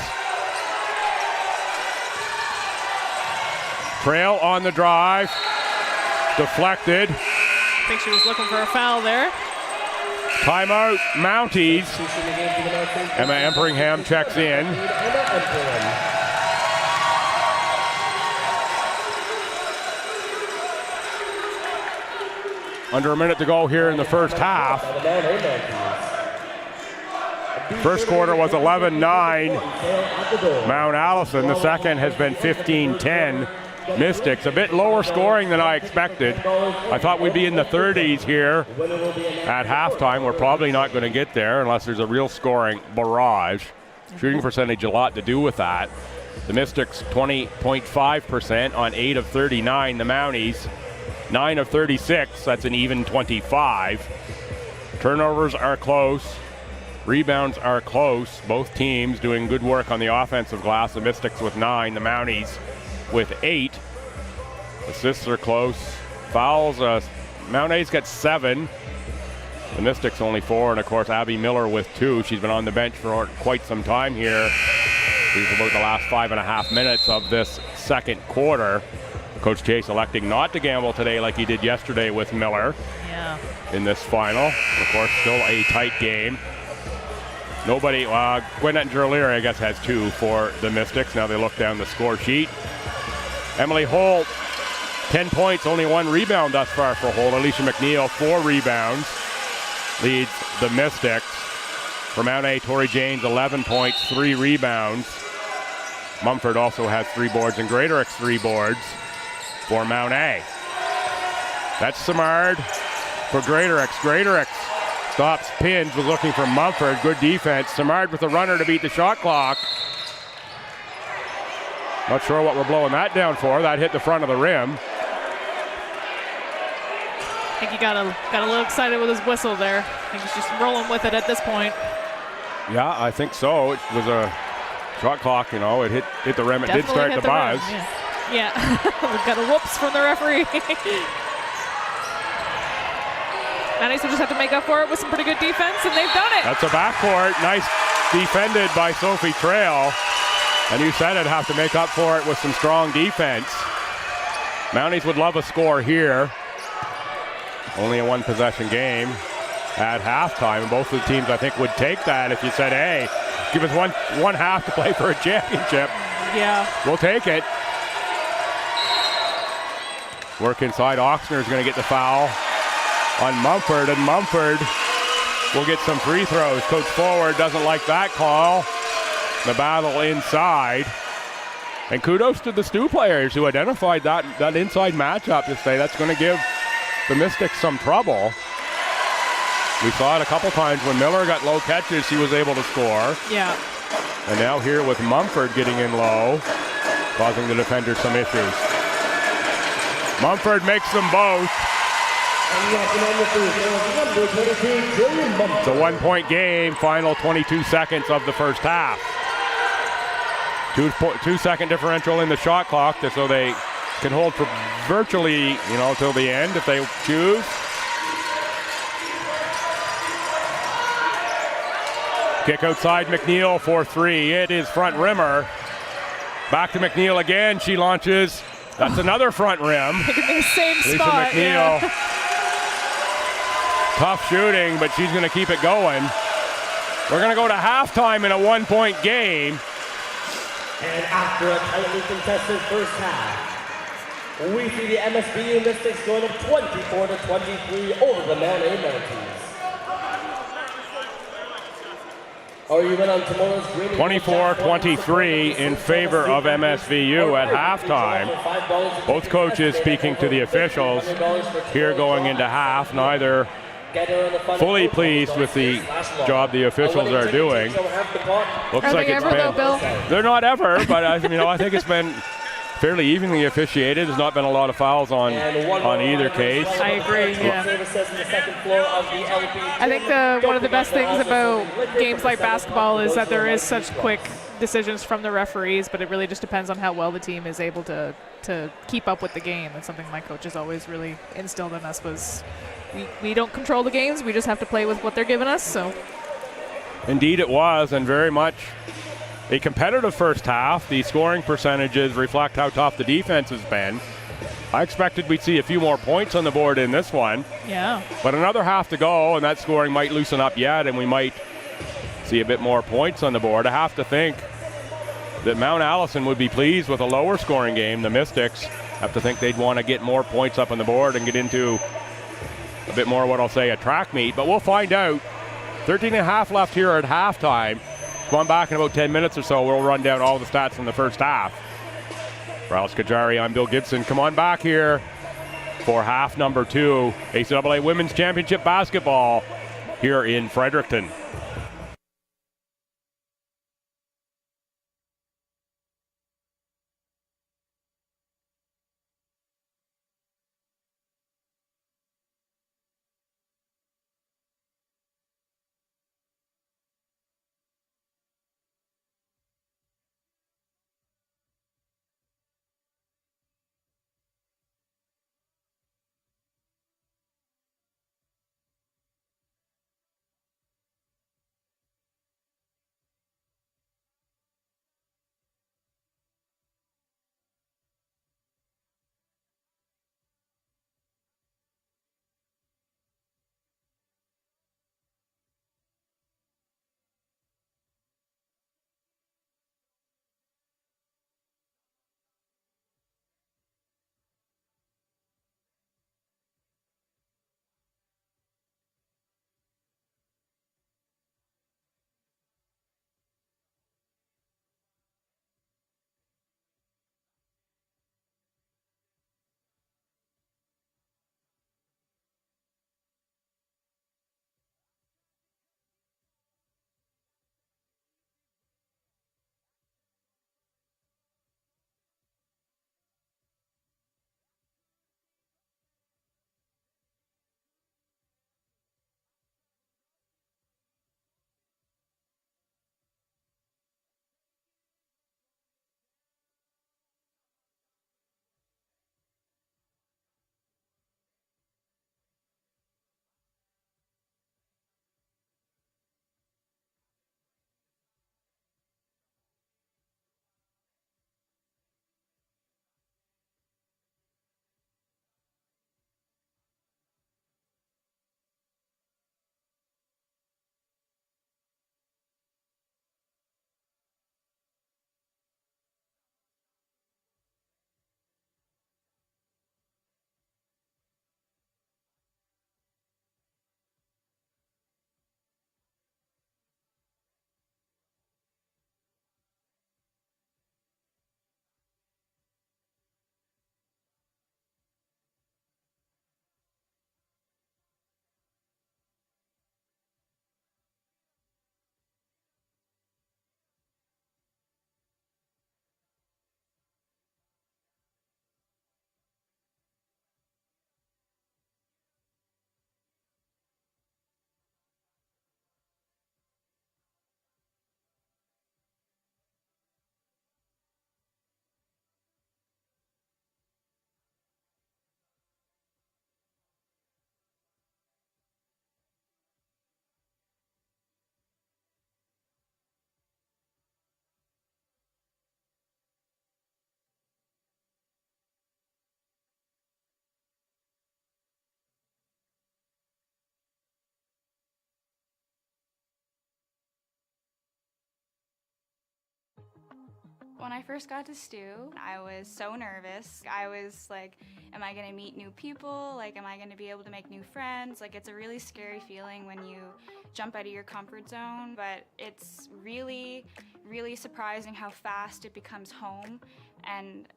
Trail on the drive. Deflected. I think she was looking for a foul there. Timeout, Mounties. Emma Emperingham checks in. Under a minute to go here in the first half. First quarter was 11-9 Mount Allison. The second has been 15-10 Mystics. A bit lower scoring than I expected. I thought we'd be in the 30s here at halftime. We're probably not going to get there unless there's a real scoring barrage. Shooting percentage a lot to do with that. The Mystics 20.5% on 8 of 39. The Mounties 9 of 36. That's an even 25. Turnovers are close. Rebounds are close. Both teams doing good work on the offensive glass. The Mystics with 9, the Mounties with 8. Assists are close. Fouls, Mount A's got 7. The Mystics only 4, and of course Abby Miller with 2. She's been on the bench for quite some time here. She's about the last 5.5 minutes of this second quarter. Coach Chase electing not to gamble today like he did yesterday with Miller in this final. Of course, still a tight game. Nobody, Gwinnett Gerleary, I guess, has 2 for the Mystics. Now they look down the score sheet. Emily Holt, 10 points, only 1 rebound thus far for Holt. Alicia McNeil, 4 rebounds, leads the Mystics. For Mount A, Tori Janes, 11 points, 3 rebounds. Mumford also has 3 boards, and Greatorex 3 boards for Mount A. That's Simard for Greatorex. Greatorex stops, pins, was looking for Mumford. Good defense. Simard with a runner to beat the shot clock. Not sure what we're blowing that down for. That hit the front of the rim. I think he got a little excited with his whistle there. I think he's just rolling with it at this point. Yeah, I think so. It was a shot clock, you know. It hit the rim. It Definitely did start the buzz. Rim, yeah. We've got a whoops from the referee. Mounties will just have to make up for it with some pretty good defense, and they've done it. That's a backcourt. Nice defended by Sophie Trail. And you said it'd have to make up for it with some strong defense. Mounties would love a score here. Only a 1-possession game at halftime. And both of the teams, I think, would take that if you said, hey, give us one half to play for a championship. Yeah. We'll take it. Work inside. Oxner's going to get the foul on Mumford, and Mumford will get some free throws. Coach Forward doesn't like that call. The battle inside. And kudos to the Stu players who identified that inside matchup to say that's going to give the Mystics some trouble. We saw it a couple times when Miller got low catches, she was able to score. Yeah. And now here with Mumford getting in low, causing the defenders some issues. Mumford makes them both. It's a 1-point game, final 22 seconds of the first half. 2-second differential in the shot clock, so they can hold for virtually, till the end if they choose. Kick outside McNeil for 3. It is front rimmer. Back to McNeil again. She launches. That's another front rim. In the same Lisa spot. McNeil. Yeah. Tough shooting, but she's going to keep it going. We're going to go to halftime in a 1-point game. And after a tightly contested first half, we see the MSVU Mystics going up 24-23 over the Mount A Mounties. Are you in on tomorrow's 24-23 in favor of MSVU at halftime. Both coaches speaking to the officials here going into half. Neither fully pleased with the job the officials are doing. Looks Are like they it's ever been. though, Bill? They're not ever, but I think it's been fairly evenly officiated. There's not been a lot of fouls on either case. I agree, yeah. I think one of the best things about games like basketball is that there is such quick decisions from the referees, but it really just depends on how well the team is able to keep up with the game. That's something my coach has always really instilled in us was we don't control the games, we just have to play with what they're giving us. So Indeed it was, and very much a competitive first half. The scoring percentages reflect how tough the defense has been. I expected we'd see a few more points on the board in this one. Yeah. But another half to go, and that scoring might loosen up yet, and we might see a bit more points on the board. I have to think that Mount Allison would be pleased with a lower scoring game. The Mystics have to think they'd want to get more points up on the board and get into a bit more, what I'll say, a track meet. But we'll find out. 13 and a half left here at halftime. Come on back in about 10 minutes or so. We'll run down all the stats from the first half. For Alice Kajari, I'm Bill Gibson. Come on back here for half number 2. ACAA Women's Championship Basketball here in Fredericton. When I first got to Stew, I was so nervous. I was like, am I gonna meet new people? Like, am I gonna be able to make new friends? Like, it's a really scary feeling when you jump out of your comfort zone, but it's really, really surprising how fast it becomes home. And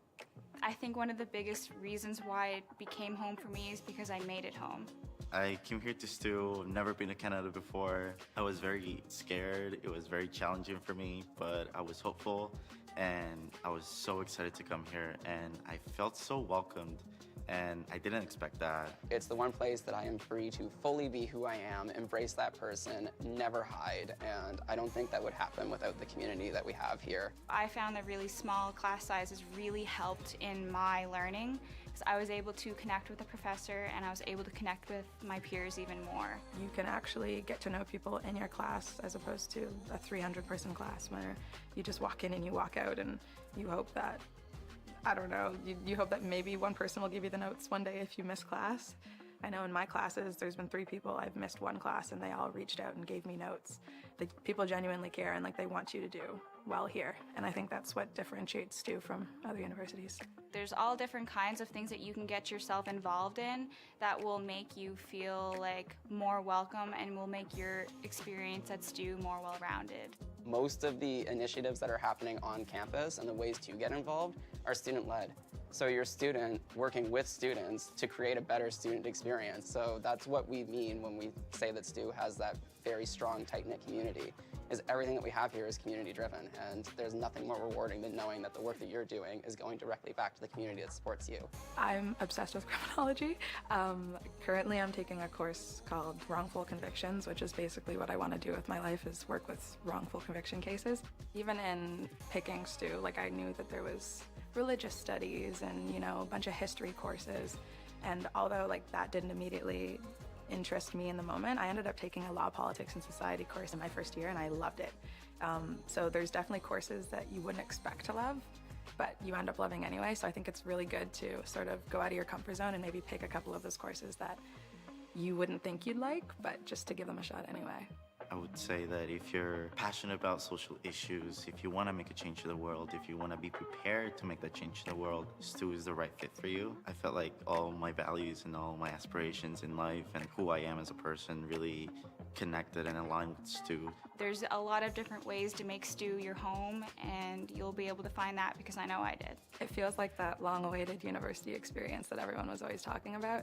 I think one of the biggest reasons why it became home for me is because I made it home. I came here to Stew, never been to Canada before. I was very scared, it was very challenging for me, but I was hopeful and I was so excited to come here and I felt so welcomed and I didn't expect that. It's the one place that I am free to fully be who I am, embrace that person, never hide, and I don't think that would happen without the community that we have here. I found that really small class sizes really helped in my learning because I was able to connect with the professor and I was able to connect with my peers even more. You can actually get to know people in your class as opposed to a 300-person class where you just walk in and you walk out and you hope that, I don't know, you hope that maybe one person will give you the notes one day if you miss class. I know in my classes, there's been 3 people, I've missed one class and they all reached out and gave me notes. The people genuinely care and like they want you to do well here. And I think that's what differentiates Stew from other universities. There's all different kinds of things that you can get yourself involved in that will make you feel like more welcome and will make your experience at Stew more well-rounded. Most of the initiatives that are happening on campus and the ways to get involved are student-led. So you're a student working with students to create a better student experience. So that's what we mean when we say that Stew has that very strong, tight-knit community, is everything that we have here is community-driven, and there's nothing more rewarding than knowing that the work that you're doing is going directly back to the community that supports you. I'm obsessed with criminology. Currently I'm taking a course called Wrongful Convictions, which is basically what I want to do with my life is work with wrongful conviction cases. Even in picking Stew, like I knew that there was religious studies and, you know, a bunch of history courses. And although like that didn't immediately interest me in the moment, I ended up taking a law, politics, and society course in my first year and I loved it. So there's definitely courses that you wouldn't expect to love, but you end up loving anyway. So I think it's really good to sort of go out of your comfort zone and maybe pick a couple of those courses that you wouldn't think you'd like, but just to give them a shot anyway. I would say that if you're passionate about social issues, if you want to make a change to the world, if you want to be prepared to make that change in the world, Stew is the right fit for you. I felt like all my values and all my aspirations in life and who I am as a person really connected and aligned with Stew. There's a lot of different ways to make Stew your home, and you'll be able to find that because I know I did. It feels like that long-awaited university experience that everyone was always talking about.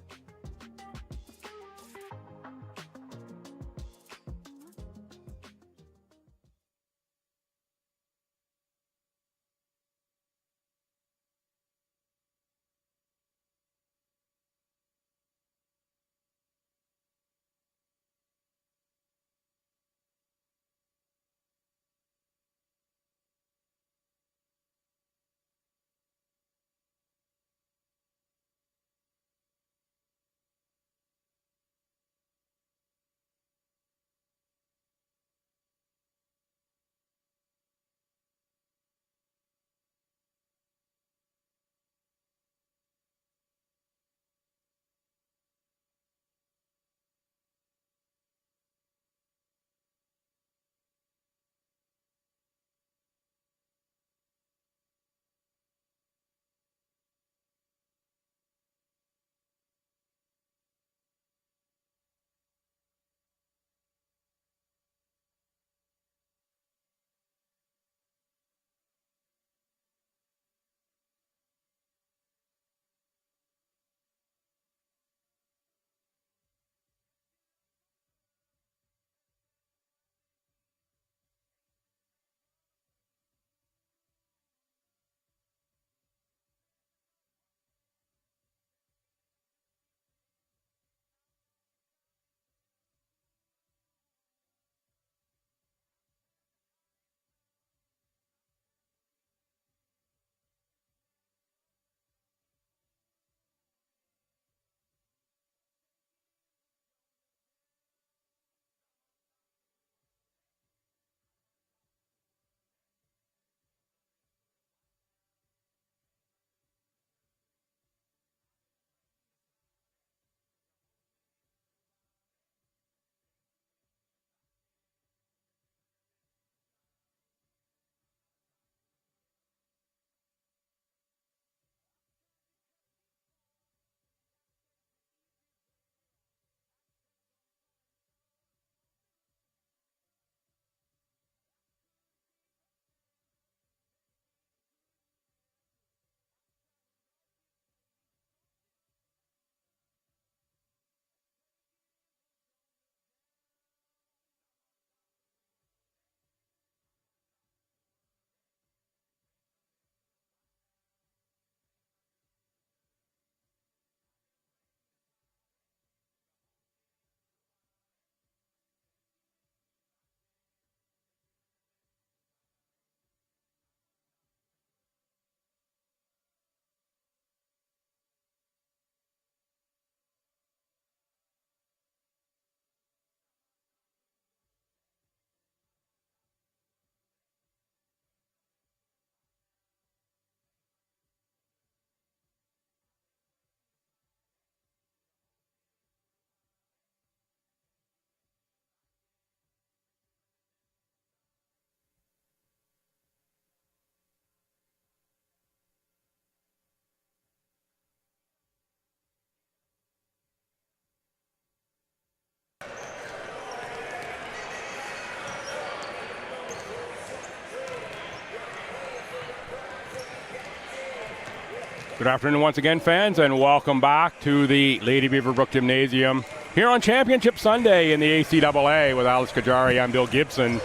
Good afternoon once again, fans, and welcome back to the Lady Beaverbrook Gymnasium here on Championship Sunday in the ACAA with Alex Kajari. I'm Bill Gibson.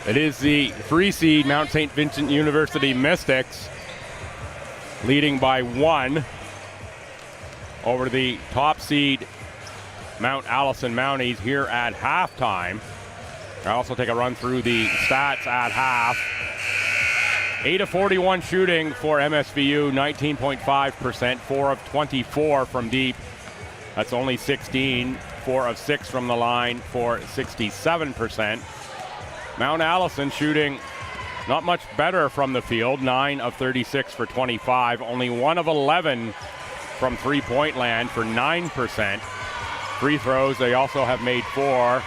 It is the 3 seed Mount St. Vincent University Mystics leading by 1 over the top seed Mount Allison Mounties here at halftime. I also take a run through the stats at half. 8 of 41 shooting for MSVU, 19.5%, 4 of 24 from deep. That's only 16, 4 of 6 from the line for 67%. Mount Allison shooting not much better from the field, 9 of 36 for 25, only 1 of 11 from three-point land for 9%. Free throws, they also have made 4.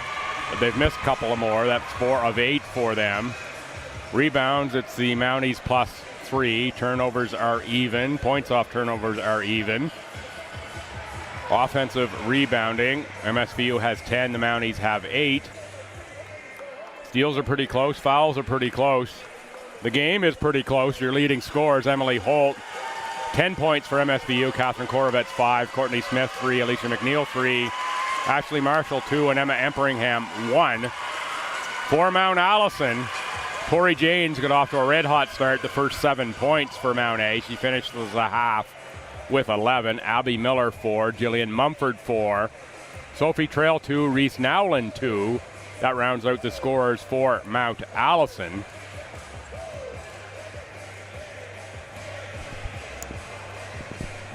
They've missed a couple of more. That's 4 of 8 for them. Rebounds, it's the Mounties +3. Turnovers are even. Points off turnovers are even. Offensive rebounding, MSVU has 10, the Mounties have 8. Steals are pretty close, fouls are pretty close. The game is pretty close. Your leading scorers, Emily Holt, 10 points for MSVU, Catherine Korovets 5, Courtney Smith 3, Alicia McNeil 3, Ashley Marshall 2, and Emma Emperingham 1. For Mount Allison, Tori Janes got off to a red-hot start, the first 7 points for Mount A. She finished the half with 11. Abby Miller 4, Jillian Mumford 4, Sophie Trail 2, Reese Nowlin 2. That rounds out the scorers for Mount Allison.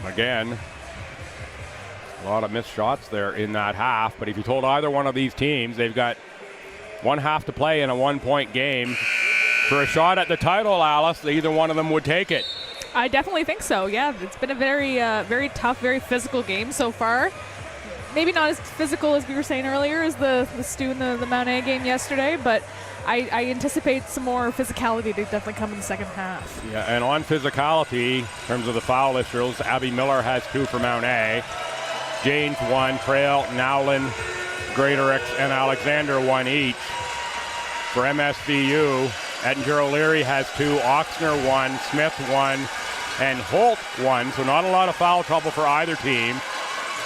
Again, a lot of missed shots there in that half, but if you told either one of these teams they've got 1 half to play in a 1-point game for a shot at the title, Alice, either one of them would take it. I definitely think so, yeah. It's been a very tough, very physical game so far. Maybe not as physical as we were saying earlier as the Stu and the Mount A game yesterday, but I anticipate some more physicality to definitely come in the second half. Yeah, and on physicality, in terms of the foul issues, Abby Miller has 2 for Mount A. Janes 1, Trail, Nowlin, Greaterix, and Alexander 1 each. For MSVU, Ettinger O'Leary has 2, Oxner 1, Smith 1, and Holt 1, so not a lot of foul trouble for either team.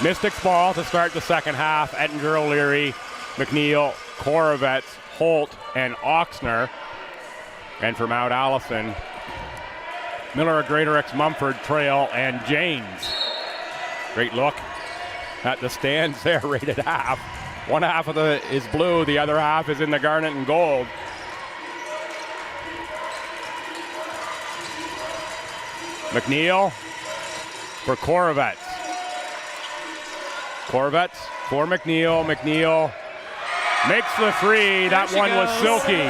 Mystics ball to start the second half. Ettinger O'Leary, McNeil, Korovets, Holt, and Oxner. And for Mount Allison, Miller, Greaterix, Mumford, Trail, and Janes. Great look at the stands there, rated half. One half of the is blue, the other half is in the garnet and gold. McNeil for Korovets. Korovets for McNeil. McNeil makes the 3. That one was silky.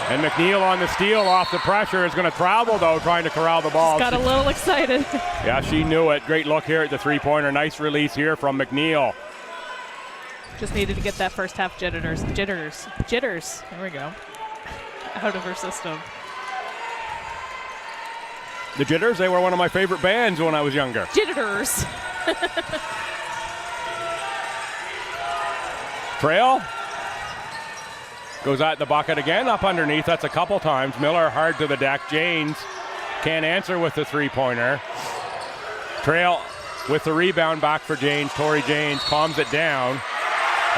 And McNeil on the steal off the pressure is going to travel, though, trying to corral the ball. Got a little excited. Yeah, she knew it. Great look here at the three-pointer. Nice release here from McNeil. Just needed to get that first half jitters. There we go. Out of her system. The Jitters, they were one of my favorite bands when I was younger. Jitters. Trail goes at the bucket again, up underneath. That's a couple times. Miller hard to the deck. Janes can't answer with the three-pointer. Trail with the rebound back for Janes. Tori Janes calms it down.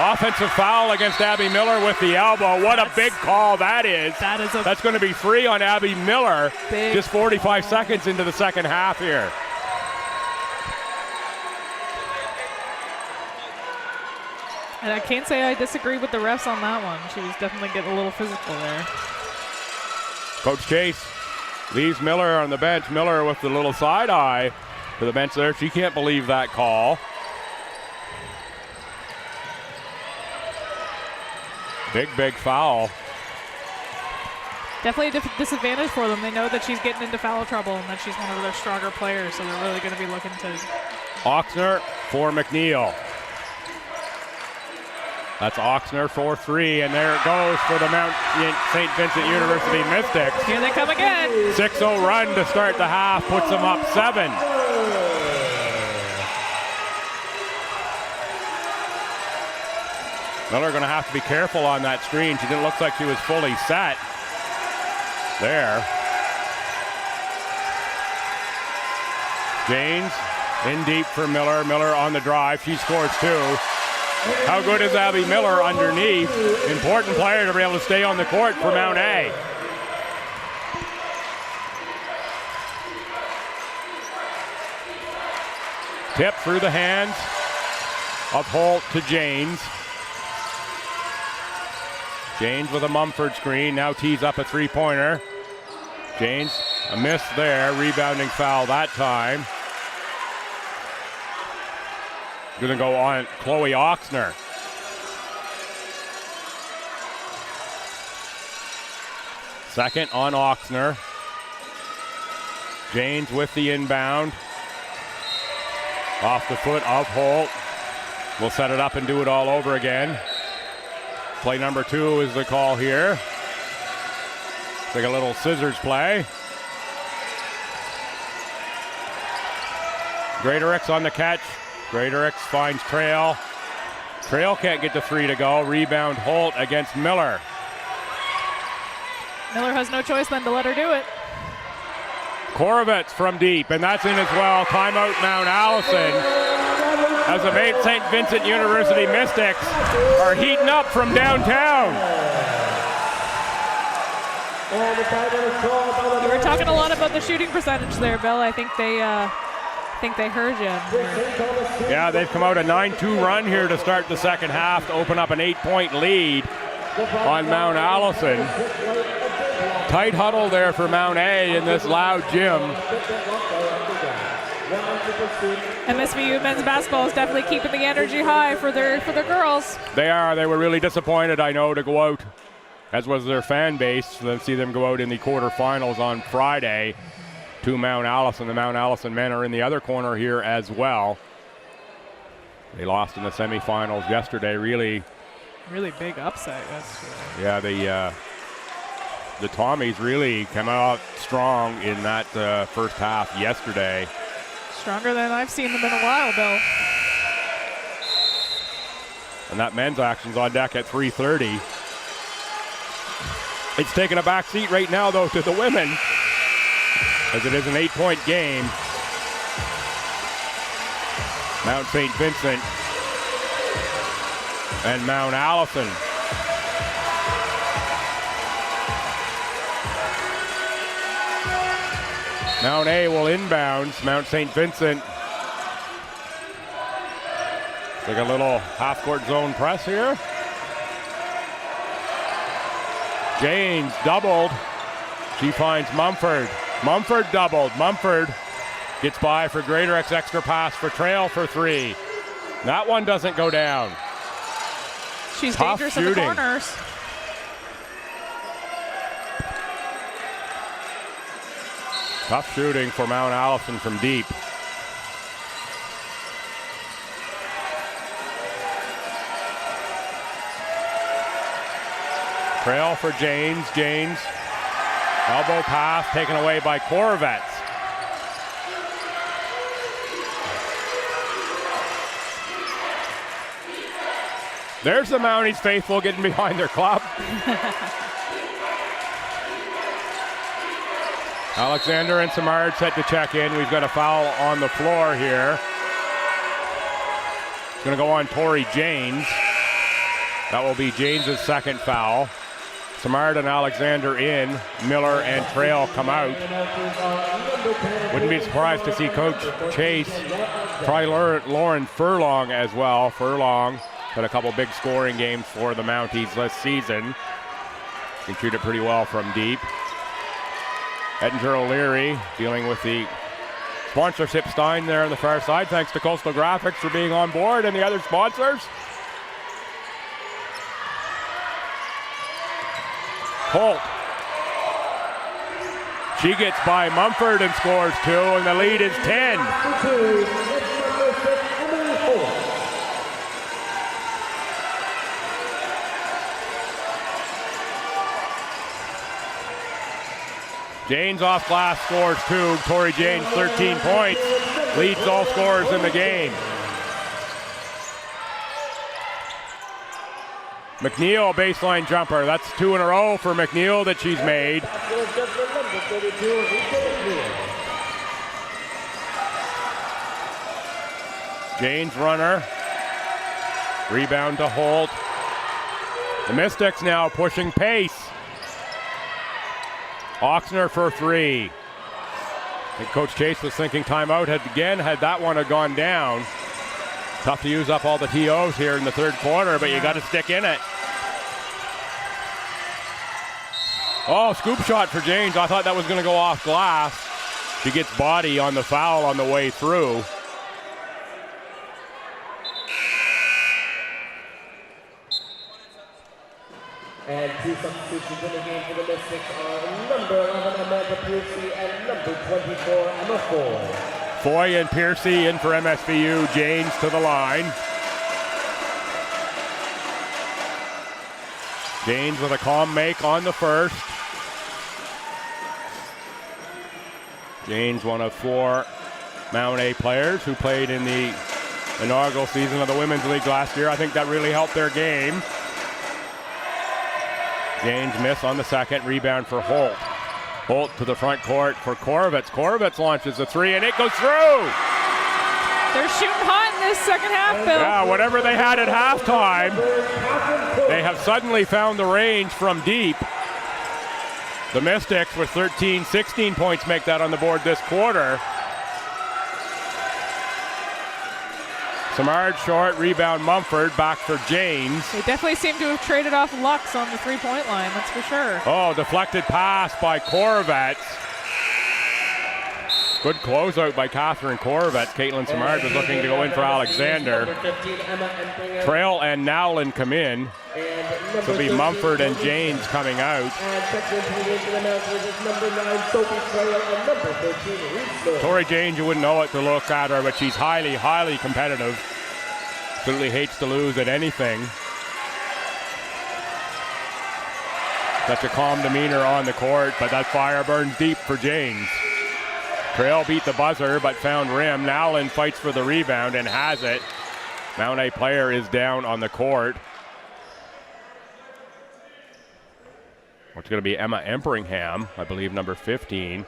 Offensive foul against Abby Miller with the elbow. What a big call that is. That's going to be 3 on Abby Miller. Just 45 seconds into the second half here. And I can't say I disagree with the refs on that one. She was definitely getting a little physical there. Coach Chase leaves Miller on the bench. Miller with the little side eye to the bench there. She can't believe that call. Big foul. Definitely a disadvantage for them. They know that she's getting into foul trouble and that she's one of their stronger players, so they're really going to be looking to... Oxner for McNeil. That's Oxner for 3, and there it goes for the Mount St. Vincent University Mystics. Here they come again. 6-0 run to start the half, puts them up 7. Miller going to have to be careful on that screen. She didn't look like she was fully set. there. Janes in deep for Miller. Miller on the drive. She scores 2. How good is Abby Miller underneath? Important player to be able to stay on the court for Mount A. Tip through the hands of Holt to Janes. Janes with a Mumford screen, now tees up a three-pointer. Janes, a miss there, rebounding foul that time. Gonna go on Chloe Oxner. Second on Oxner. Janes with the inbound. Off the foot of Holt. We'll set it up and do it all over again. Play number 2 is the call here. Take a little scissors play. Greaterix on the catch. Greaterix finds Trail. Trail can't get the 3 to go. Rebound Holt against Miller. Miller has no choice then to let her do it. Korovitz from deep, and that's in as well. Timeout Mount Allison. As the St. Vincent University Mystics are heating up from downtown. You were talking a lot about the shooting percentage there, Bill. I think they heard you. Yeah, they've come out a 9-2 run here to start the second half to open up an 8-point lead on Mount Allison. Tight huddle there for Mount A in this loud gym. MSVU men's basketball is definitely keeping the energy high for their girls. They are. They were really disappointed, I know, to go out, as was their fan base, to see them go out in the quarterfinals on Friday to Mount Allison. The Mount Allison men are in the other corner here as well. They lost in the semifinals yesterday. Really big upset yesterday. Yeah, the Tommies really came out strong in that first half yesterday. Stronger than I've seen them in a while, Bill. And that men's action's on deck at 3:30. It's taking a back seat right now, though, to the women, as it is an 8-point game. Mount St. Vincent and Mount Allison. Mount A will inbounds. Mount St. Vincent. Take a little half-court zone press here. Janes doubled. She finds Mumford. Mumford doubled. Mumford gets by for Greaterix, extra pass for Trail for 3. That one doesn't go down. She's Tough dangerous shooting. in the corners. Tough shooting for Mount Allison from deep. Trail for Janes. Janes. Elbow pass taken away by Korovitz. There's the Mounties faithful getting behind their club. Alexander and Samard set to check in. We've got a foul on the floor here. It's going to go on Tori Janes. That will be Janes' second foul. Samard and Alexander in. Miller and Trail come out. Wouldn't be surprised to see Coach Chase try Lauren Furlong as well. Furlong had a couple big scoring games for the Mounties this season. Can shoot it pretty well from deep. Ettinger O'Leary dealing with the sponsorship stein there on the far side. Thanks to Coastal Graphics for being on board and the other sponsors. Holt. She gets by Mumford and scores 2, and the lead is 10. Janes off glass scores 2. Tori Janes 13 points. Leads all scorers in the game. McNeil, baseline jumper. That's 2 in a row for McNeil that she's made. Jane's runner. Rebound to Holt. The Mystics now pushing pace. Oxner for 3. I think Coach Chase was thinking timeout had that one gone down. Tough to use up all the TOs here in the third quarter, but you got to stick in it. Oh, scoop shot for James. I thought that was going to go off glass. She gets body on the foul on the way through. And 2 substitutions in the game for the Mystics are number 11, Amanda Piercy, and number 24, Emma Ford. Foy and Piercy in for MSVU. James to the line. James with a calm make on the first. James, one of 4 Mount A players who played in the inaugural season of the Women's League last year. I think that really helped their game. James miss on the second. Rebound for Holt. Holt to the front court for Korovitz. Korovitz launches a 3 and it goes through. They're shooting hot in this second half, Bill. Yeah, whatever they had at halftime, they have suddenly found the range from deep. The Mystics with 13, 16 points make that on the board this quarter. Samard short, rebound Mumford, back for James. They definitely seem to have traded off Lux on the three-point line, that's for sure. Oh, deflected pass by Korovitz. Good closeout by Catherine Korovitz. Caitlin Samard was looking to go in for Alexander. Trail and Nowlin come in. So it'll be Mumford and James coming out. Tori James, you wouldn't know it to look at her, but she's highly, highly competitive. Absolutely hates to lose at anything. Such a calm demeanor on the court, but that fire burns deep for James. Trail beat the buzzer, but found rim. Nowlin fights for the rebound and has it. Mount A player is down on the court. It's going to be Emma Emperingham, I believe, number 15,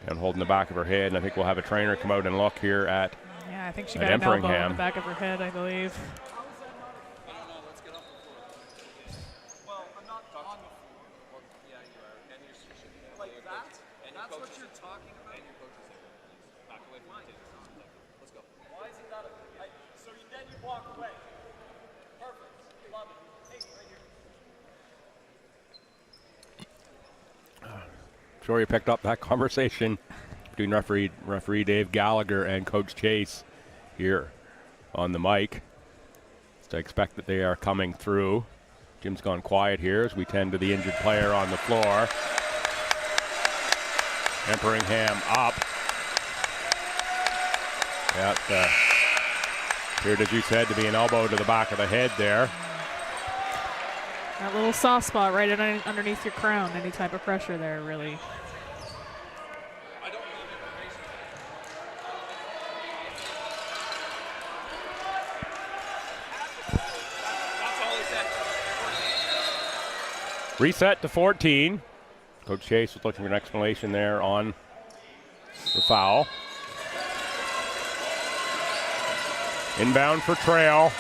and holding the back of her head. And I think we'll have a trainer come out and look here at Yeah, I think she got an elbow in the back of her head, I believe. Sure you picked up that conversation between referee Dave Gallagher and Coach Chase here on the mic. So I expect that they are coming through. Jim's gone quiet here as we tend to the injured player on the floor. Emperingham up. Yeah, appeared, as you said, to be an elbow to the back of the head there. That little soft spot right underneath your crown. Any type of pressure there, really. Reset to 14. Coach Chase was looking for an explanation there on the foul. Inbound for Trail.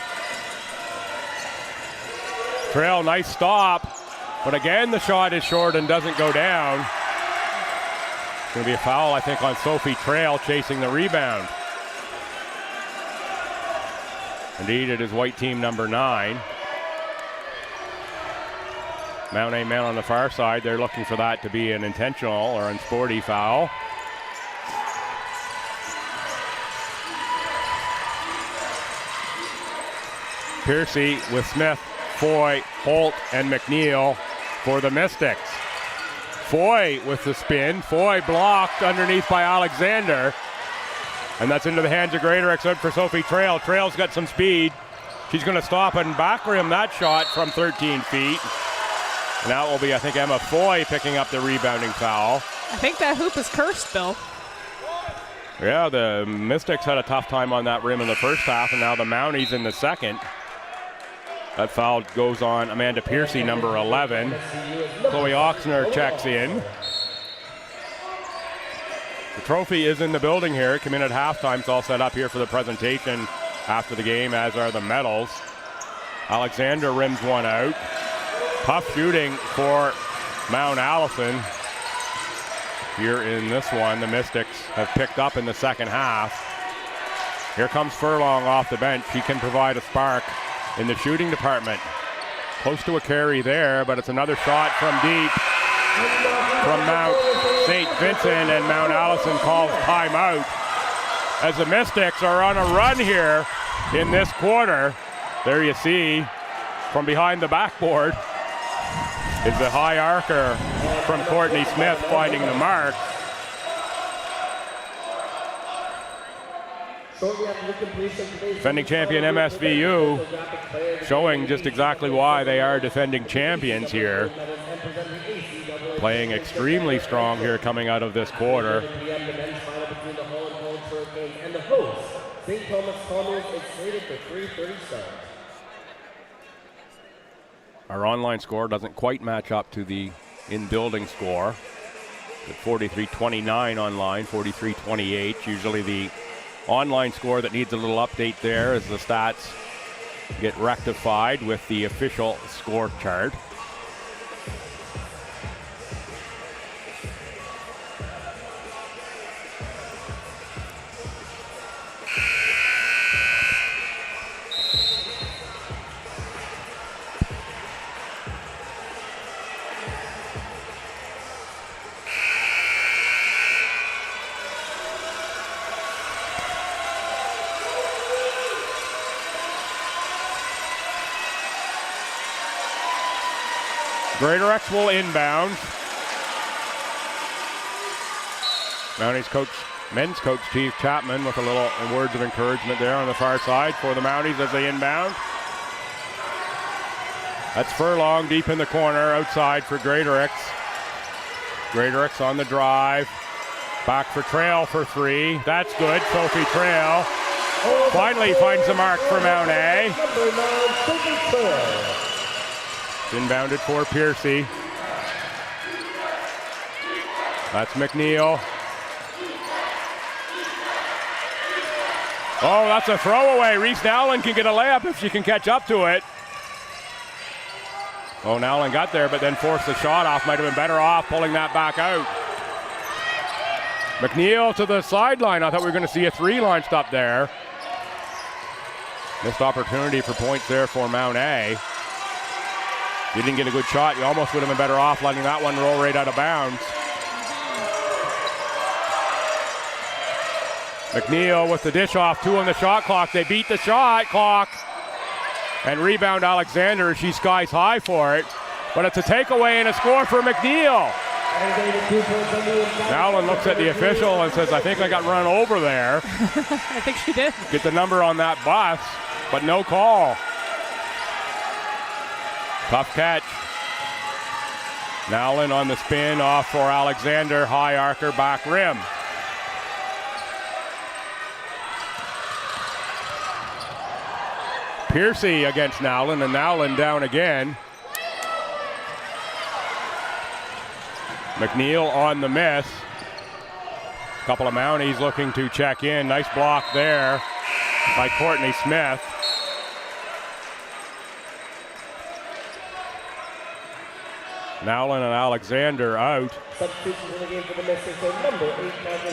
Trail, nice stop. But again, the shot is short and doesn't go down. It's going to be a foul, I think, on Sophie Trail chasing the rebound. Indeed, it is white team number 9. Mount A men on the far side, they're looking for that to be an intentional or unsporty foul. Piercy with Smith, Foy, Holt, and McNeil for the Mystics. Foy with the spin. Foy blocked underneath by Alexander. And that's into the hands of Greatorex out for Sophie Trail. Trail's got some speed. She's going to stop and back rim that shot from 13 feet. And that will be, I think, Emma Foy picking up the rebounding foul. I think that hoop is cursed, Bill. Yeah, the Mystics had a tough time on that rim in the first half, and now the Mounties in the second. That foul goes on Amanda Piercy, number 11. Chloe Oxner checks in. The trophy is in the building here. It came in at halftime. It's all set up here for the presentation after the game, as are the medals. Alexander rims one out. Tough shooting for Mount Allison. Here in this one, the Mystics have picked up in the second half. Here comes Furlong off the bench. He can provide a spark in the shooting department. Close to a carry there, but it's another shot from deep from Mount St. Vincent, and Mount Allison calls timeout as the Mystics are on a run here in this quarter. There you see, from behind the backboard is the high arcer from Courtney Smith finding the mark. Defending champion MSVU showing just exactly why they are defending champions here. Playing extremely strong here coming out of this quarter. Our online score doesn't quite match up to the in-building score. At 43-29 online, 43-28. Usually the online score that needs a little update there as the stats get rectified with the official score chart. Greater will inbound. Mounties coach, men's coach Steve Chapman with a little words of encouragement there on the far side for the Mounties as they inbound. That's Furlong deep in the corner outside for Greater. Greater on the drive. Back for Trail for three. That's good. Sophie Trail finally finds the mark for Mount A. Inbounded for Piercy. That's McNeil. Oh, that's a throwaway. Reese Nowlin can get a layup if she can catch up to it. Oh, Nowlin got there, but then forced the shot off. Might have been better off pulling that back out. McNeil to the sideline. I thought we were going to see a three launched up there. Missed opportunity for points there for Mount A. You didn't get a good shot, you almost would have been better off letting that one roll right out of bounds. McNeil with the dish off, 2 on the shot clock. They beat the shot clock. And rebound Alexander, she skies high for it. But it's a takeaway and a score for McNeil. Nowlin looks at the official and says, I think I got run over there. I think she did. Get the number on that bus, but no call. Tough catch. Nowlin on the spin off for Alexander. High arcer back rim. Piercy against Nowlin, and Nowlin down again. McNeil on the miss. Couple of Mounties looking to check in. Nice block there by Courtney Smith. Nowlin and Alexander out.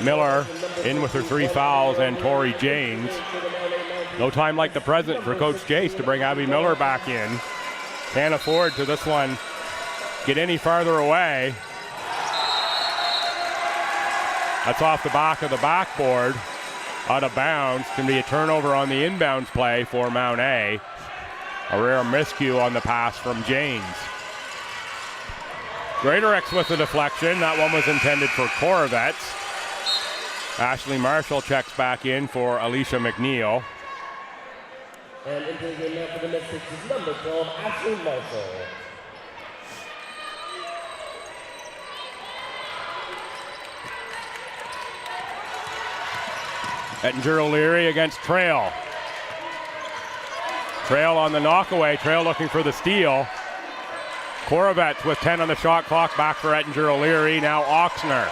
Miller in with her 3 fouls, and Tori James. No time like the present for Coach Jace to bring Abby Miller back in. Can't afford to this one get any farther away. That's off the back of the backboard. Out of bounds. Can be a turnover on the inbounds play for Mount A. A rare miscue on the pass from James. Greater X with the deflection. That one was intended for Korovets. Ashley Marshall checks back in for Alicia McNeil. And into the game now for the Mystics is number 12, Ashley Marshall. Ettinger O'Leary against Trail. Trail on the knockaway. Trail looking for the steal. Korovets with 10 on the shot clock. Back for Ettinger O'Leary. Now Oxner.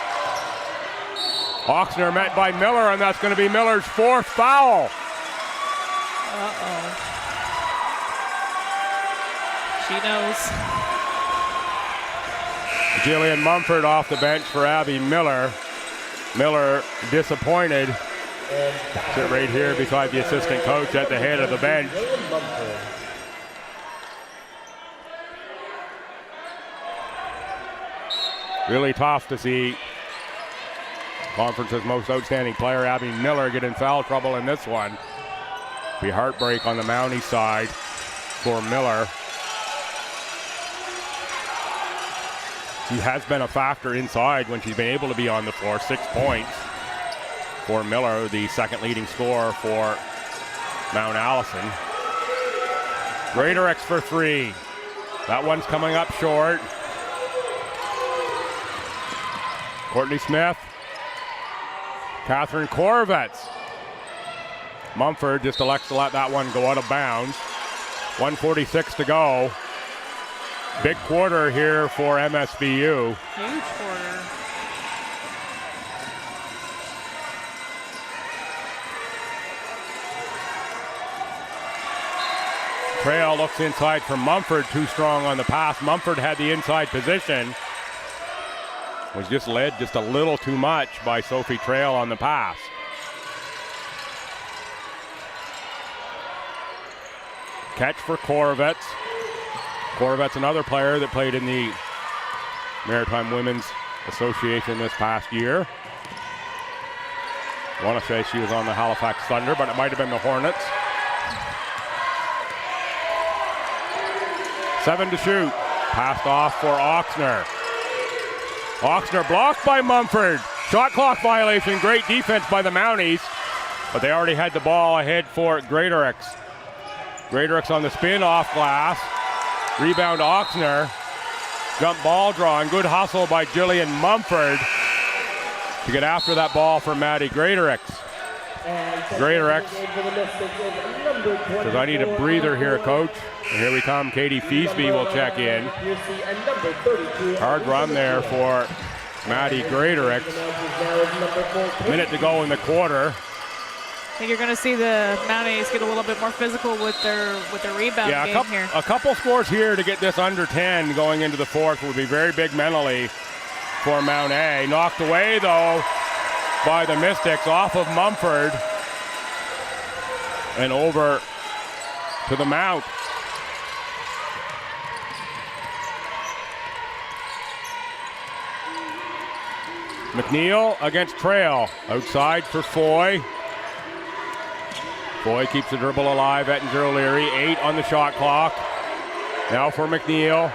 Oxner met by Miller, and that's going to be Miller's 4th foul. Uh-oh. She knows. Jillian Mumford off the bench for Abby Miller. Miller disappointed. Sit right here beside the assistant coach at the head of the bench. Really tough to see conference's most outstanding player, Abby Miller, get in foul trouble in this one. Be heartbreak on the Mountie side for Miller. She has been a factor inside when she's been able to be on the floor. 6 points for Miller, the second leading scorer for Mount Allison. Greatorex for 3. That one's coming up short. Courtney Smith. Catherine Korovets. Mumford just elects to let that one go out of bounds. 1:46 to go. Big quarter here for MSVU. Huge quarter. Trail looks inside for Mumford, too strong on the pass. Mumford had the inside position. Was just led just a little too much by Sophie Trail on the pass. Catch for Korovets. Korovets, another player that played in the Maritime Women's Association this past year. I want to say she was on the Halifax Thunder, but it might have been the Hornets. 7 to shoot. Passed off for Oxner. Oxner blocked by Mumford. Shot clock violation. Great defense by the Mounties, but they already had the ball ahead for Greatorex. Greatorex on the spin off glass. Rebound Oxner. Jump ball drawing. Good hustle by Jillian Mumford to get after that ball for Maddie Greatorex. Greatorex says, I need a breather here, coach. And here we come. Katie Feasby will check in. Hard run there for Maddie Greatorex. Minute to go in the quarter. I think you're going to see the Mounties get a little bit more physical with their rebound game here. A couple scores here to get this under 10 going into the fourth would be very big mentally for Mount A. Knocked away, though, by the Mystics off of Mumford and over to the Mount. McNeil against Trail. Outside for Foy. Foy keeps the dribble alive. Ettinger O'Leary, 8 on the shot clock. Now for McNeil.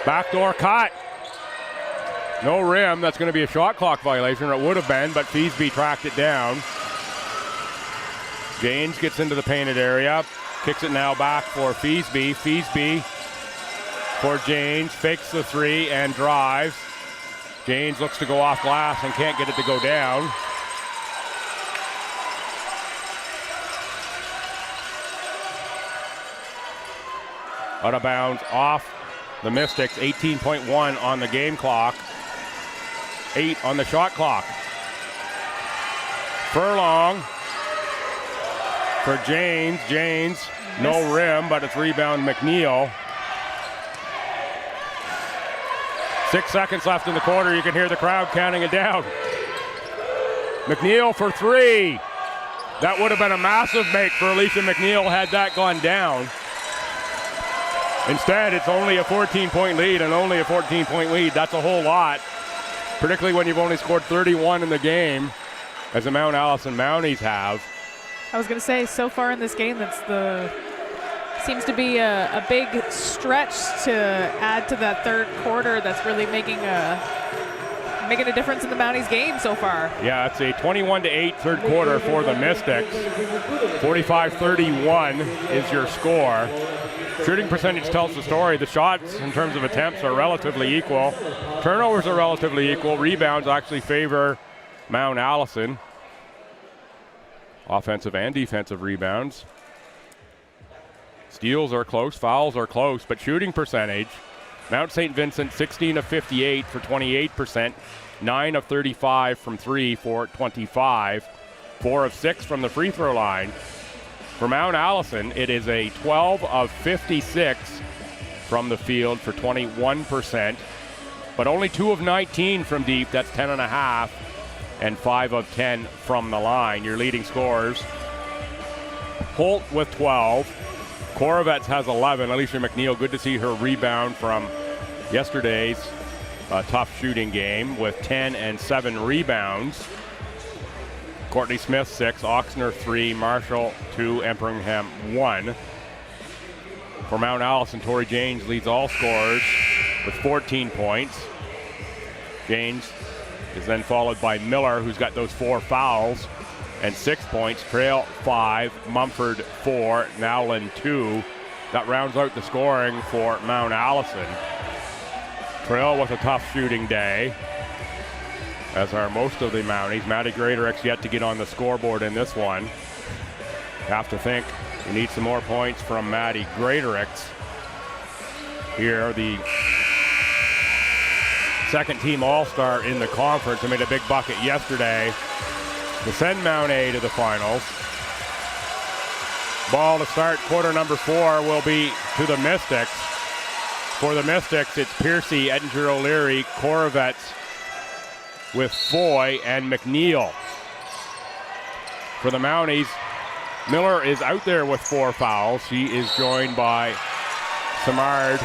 Backdoor cut. No rim. That's going to be a shot clock violation, or it would have been, but Feasby tracked it down. Janes gets into the painted area. Kicks it now back for Feasby. Feasby for Janes. Fakes the 3 and drives. Janes looks to go off glass and can't get it to go down. Out of bounds off the Mystics. 18.1 on the game clock. 8 on the shot clock. Furlong for Janes. Janes, no rim, but it's rebound McNeil. 6 seconds left in the quarter. You can hear the crowd counting it down. McNeil for 3. That would have been a massive make for Alicia McNeil had that gone down. Instead, it's only a 14-point lead, and only a 14-point lead. That's a whole lot, particularly when you've only scored 31 in the game, as the Mount Allison Mounties have. I was going to say, so far in this game, seems to be a big stretch to add to that third quarter. That's really making a difference in the Mounties game so far. Yeah, it's a 21-8 third quarter for the Mystics. 45-31 is your score. Shooting percentage tells the story. The shots in terms of attempts are relatively equal. Turnovers are relatively equal. Rebounds actually favor Mount Allison. Offensive and defensive rebounds. Steals are close, fouls are close, but shooting percentage, Mount St. Vincent 16 of 58 for 28%, 9 of 35 from 3 for 25, 4 of 6 from the free throw line. For Mount Allison, it is a 12 of 56 from the field for 21%, but only 2 of 19 from deep, that's 10.5, and 5 of 10 from the line. Your leading scorers, Holt with 12, Korovets has 11. Alicia McNeil, good to see her rebound from yesterday's tough shooting game with 10 and 7 rebounds. Courtney Smith 6, Oxner 3, Marshall 2, Emperingham 1. For Mount Allison, Tori Janes leads all scorers with 14 points. Janes is then followed by Miller, who's got those 4 fouls and 6 points. Trail 5, Mumford 4, Nowlin 2. That rounds out the scoring for Mount Allison. Trail with a tough shooting day, as are most of the Mounties. Maddie Greaterix yet to get on the scoreboard in this one. Have to think you need some more points from Maddie Greaterix. Here, the second team All-Star in the conference, and made a big bucket yesterday to send Mount A to the finals. Ball to start quarter number 4 will be to the Mystics. For the Mystics, it's Piercy, Ettinger O'Leary, Korovets with Foy and McNeil. For the Mounties, Miller is out there with 4 fouls. She is joined by Samard,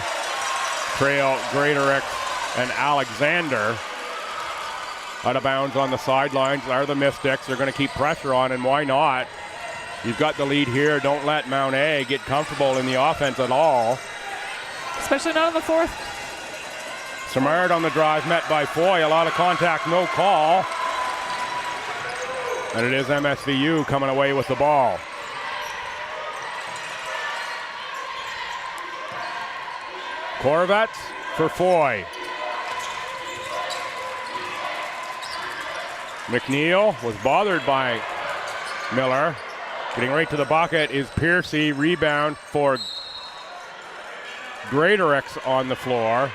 Trail, Greaterix, and Alexander. Out of bounds on the sidelines are the Mystics. They're going to keep pressure on, and why not? You've got the lead here. Don't let Mount A get comfortable in the offense at all. Especially not in the fourth. Samard on the drive, met by Foy. A lot of contact, no call. And it is MSVU coming away with the ball. Korovets for Foy. McNeil was bothered by Miller. Getting right to the bucket is Piercy. Rebound for Greaterix on the floor.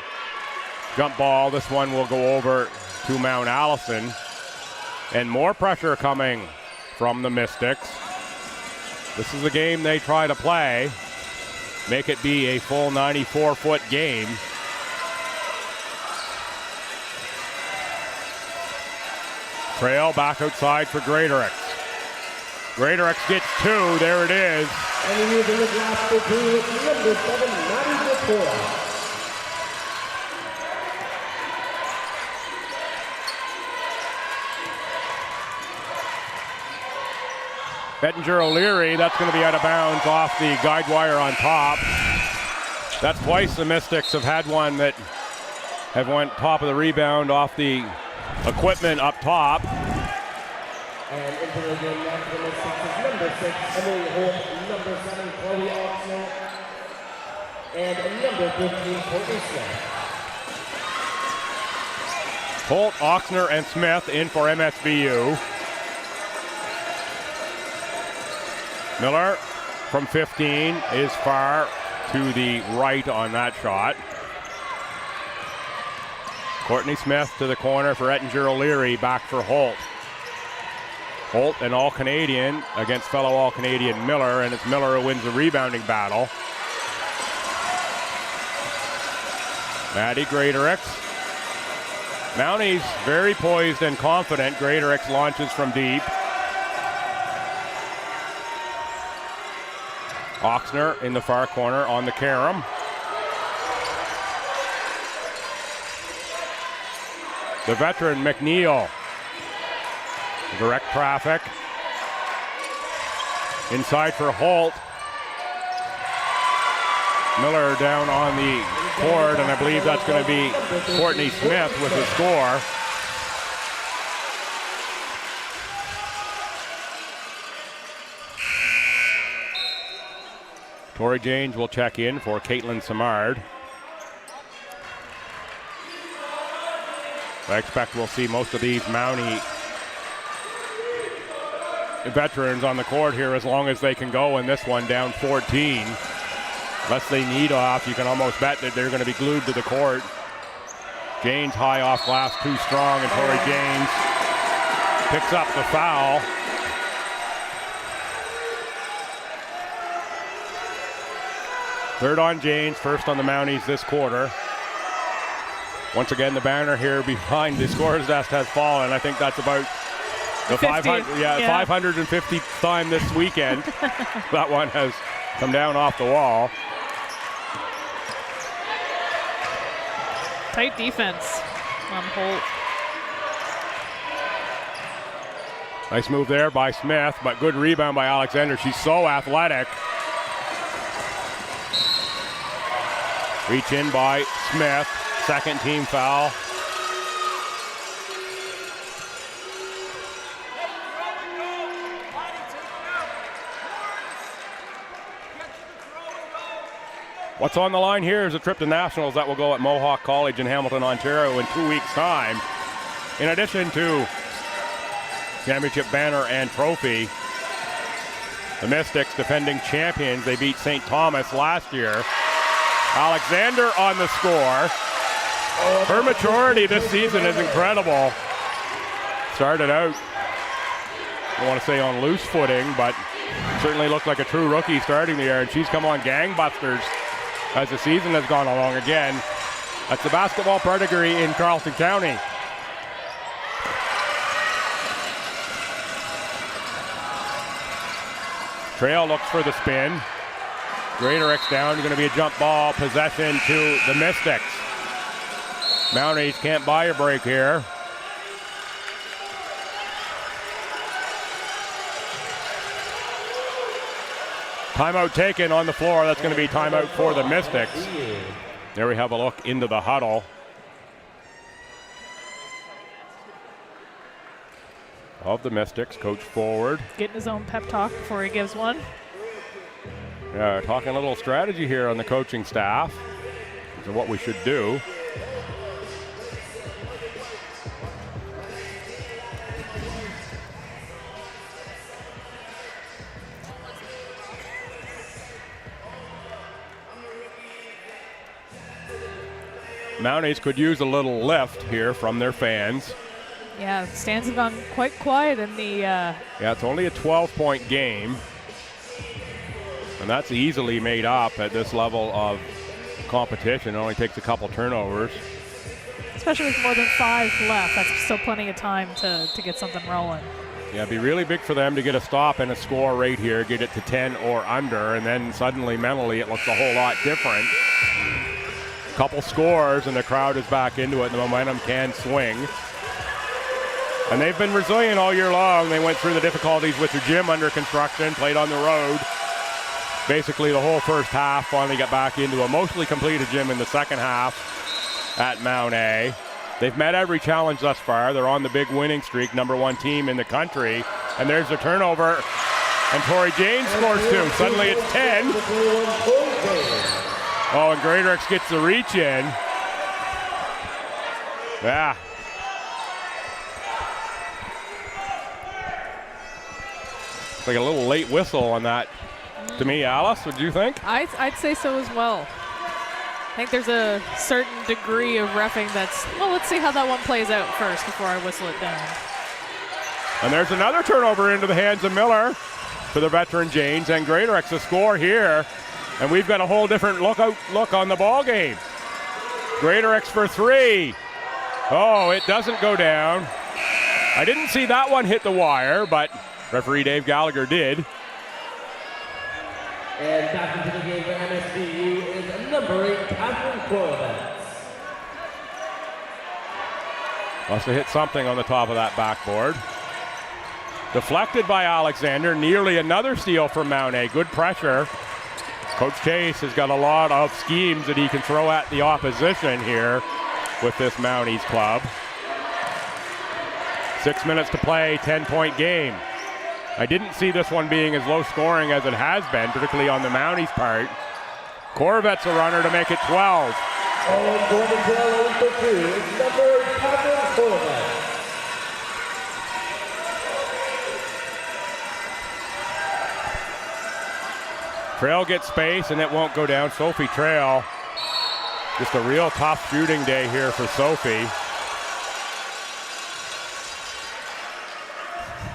Jump ball. This one will go over to Mount Allison. And more pressure coming from the Mystics. This is a game they try to play. Make it be a full 94-foot game. Trail back outside for Greaterix. Greaterix gets 2. There it is. And using his last for 2 with number 7, Maddie Victoria. Ettinger O'Leary, that's going to be out of bounds off the guide wire on top. That's twice the Mystics have had one that have went top of the rebound off the equipment up top. And into the game now for the Mystics is number 6, Emily Holt, number 7, Chloe Oxner, and number 15, Courtney Smith. Holt, Oxner, and Smith in for MSVU. Miller from 15 is far to the right on that shot. Courtney Smith to the corner for Ettinger O'Leary, back for Holt. Holt, an All-Canadian against fellow All-Canadian Miller, and it's Miller who wins the rebounding battle. Maddie Greaterix. Mounties very poised and confident. Greaterix launches from deep. Oxner in the far corner on the carom. The veteran McNeil. Direct traffic. Inside for Holt. Miller down on the court, and I believe that's going to be Courtney Smith with the score. Tori Janes will check in for Caitlin Samard. I expect we'll see most of these Mountie veterans on the court here as long as they can go in this one, down 14. Unless they need off, you can almost bet that they're going to be glued to the court. Janes high off glass, too strong, and Tori Janes picks up the foul. Third on Janes, first on the Mounties this quarter. Once again, the banner here behind the scorer's desk has fallen. I think that's about the 550th time this weekend. That one has come down off the wall. Tight defense on Holt. Nice move there by Smith, but good rebound by Alexander. She's so athletic. Reach in by Smith. Second team foul. What's on the line here is a trip to nationals that will go at Mohawk College in Hamilton, Ontario in 2 weeks' time. In addition to championship banner and trophy, the Mystics, defending champions, they beat St. Thomas last year. Alexander on the score. Her maturity this season is incredible. Started out, I don't want to say on loose footing, but certainly looked like a true rookie starting the year, and she's come on gangbusters as the season has gone along again. That's the basketball pedigree in Carleton County. Trail looks for the spin. Greaterix down, going to be a jump ball, possession to the Mystics. Mounties can't buy a break here. Timeout taken on the floor. That's going to be timeout for the Mystics. There we have a look into the huddle. Of the Mystics, coach forward. Getting his own pep talk before he gives one. Yeah, talking a little strategy here on the coaching staff. So what we should do. Mounties could use a little lift here from their fans. Yeah, stands have gone quite quiet in the... Yeah, it's only a 12-point game. And that's easily made up at this level of competition. It only takes a couple turnovers. Especially with more than 5 left. That's still plenty of time to get something rolling. Yeah, it'd be really big for them to get a stop and a score right here, get it to 10 or under, and then suddenly mentally it looks a whole lot different. Couple scores and the crowd is back into it, and the momentum can swing. And they've been resilient all year long. They went through the difficulties with their gym under construction, played on the road. Basically the whole first half, finally got back into a mostly completed gym in the second half at Mount A. They've met every challenge thus far. They're on the big winning streak, #1 team in the country. And there's a turnover, and Tori Janes scores 2. Suddenly it's 10. Oh, and Greaterix gets the reach in. Yeah. It's like a little late whistle on that. To me, Alice, would you think? I'd say so as well. I think there's a certain degree of reffing that's, well, let's see how that one plays out first before I whistle it down. And there's another turnover into the hands of Miller for the veteran Janes, and Greaterix a score here. And we've got a whole different look on the ball game. Greaterix for 3. Oh, it doesn't go down. I didn't see that one hit the wire, but referee Dave Gallagher did. And back into the game for MSVU is #8, Catherine Corbett. Must have hit something on the top of that backboard. Deflected by Alexander. Nearly another steal from Mount A. Good pressure. Coach Chase has got a lot of schemes that he can throw at the opposition here with this Mounties club. 6 minutes to play, 10-point game. I didn't see this one being as low scoring as it has been, particularly on the Mounties part. Corvette's a runner to make it 12. And going to the for 2 is #8, Catherine Corbett. Trail gets space and it won't go down. Sophie Trail, just a real tough shooting day here for Sophie.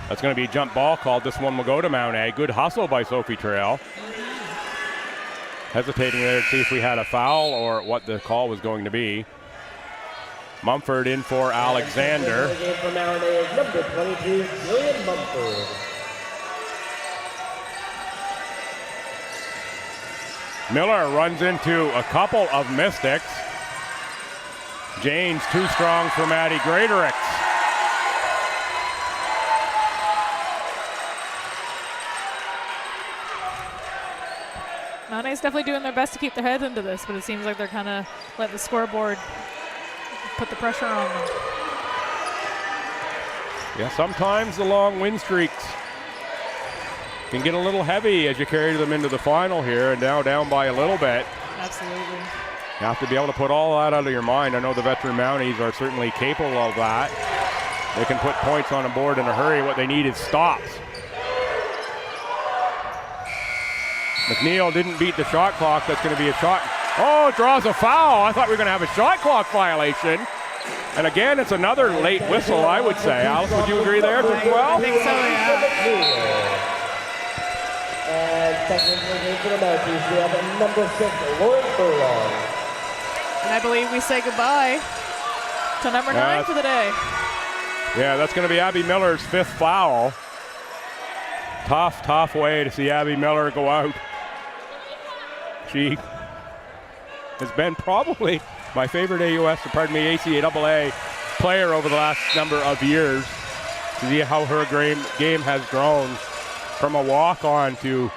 That's going to be a jump ball called. This one will go to Mount A. Good hustle by Sophie Trail. Hesitating there to see if we had a foul or what the call was going to be. Mumford in for Alexander. The game for Mount A is number 22, Jillian Mumford. Miller runs into a couple of Mystics. Jane's too strong for Maddie Greaterix. Mount A's definitely doing their best to keep their heads into this, but it seems like they're kind of letting the scoreboard put the pressure on them. Yeah, sometimes the long win streaks can get a little heavy as you carry them into the final here, and now down by a little bit. Absolutely. You have to be able to put all that out of your mind. I know the veteran Mounties are certainly capable of that. They can put points on a board in a hurry. What they need is stops. McNeil didn't beat the shot clock. That's going to be a shot. Oh, draws a foul. I thought we were going to have a shot clock violation. And again, it's another late whistle, I would say. Alice, would you agree there as well? I think so, yeah. And second game for the Mounties, we have number 6, Lauren Furlong. And I believe we say goodbye to number 9 for the day. Yeah, that's going to be Abby Miller's 5th foul. Tough way to see Abby Miller go out. She has been probably my favorite ACAA player over the last number of years. To see how her game has grown from a walk-on to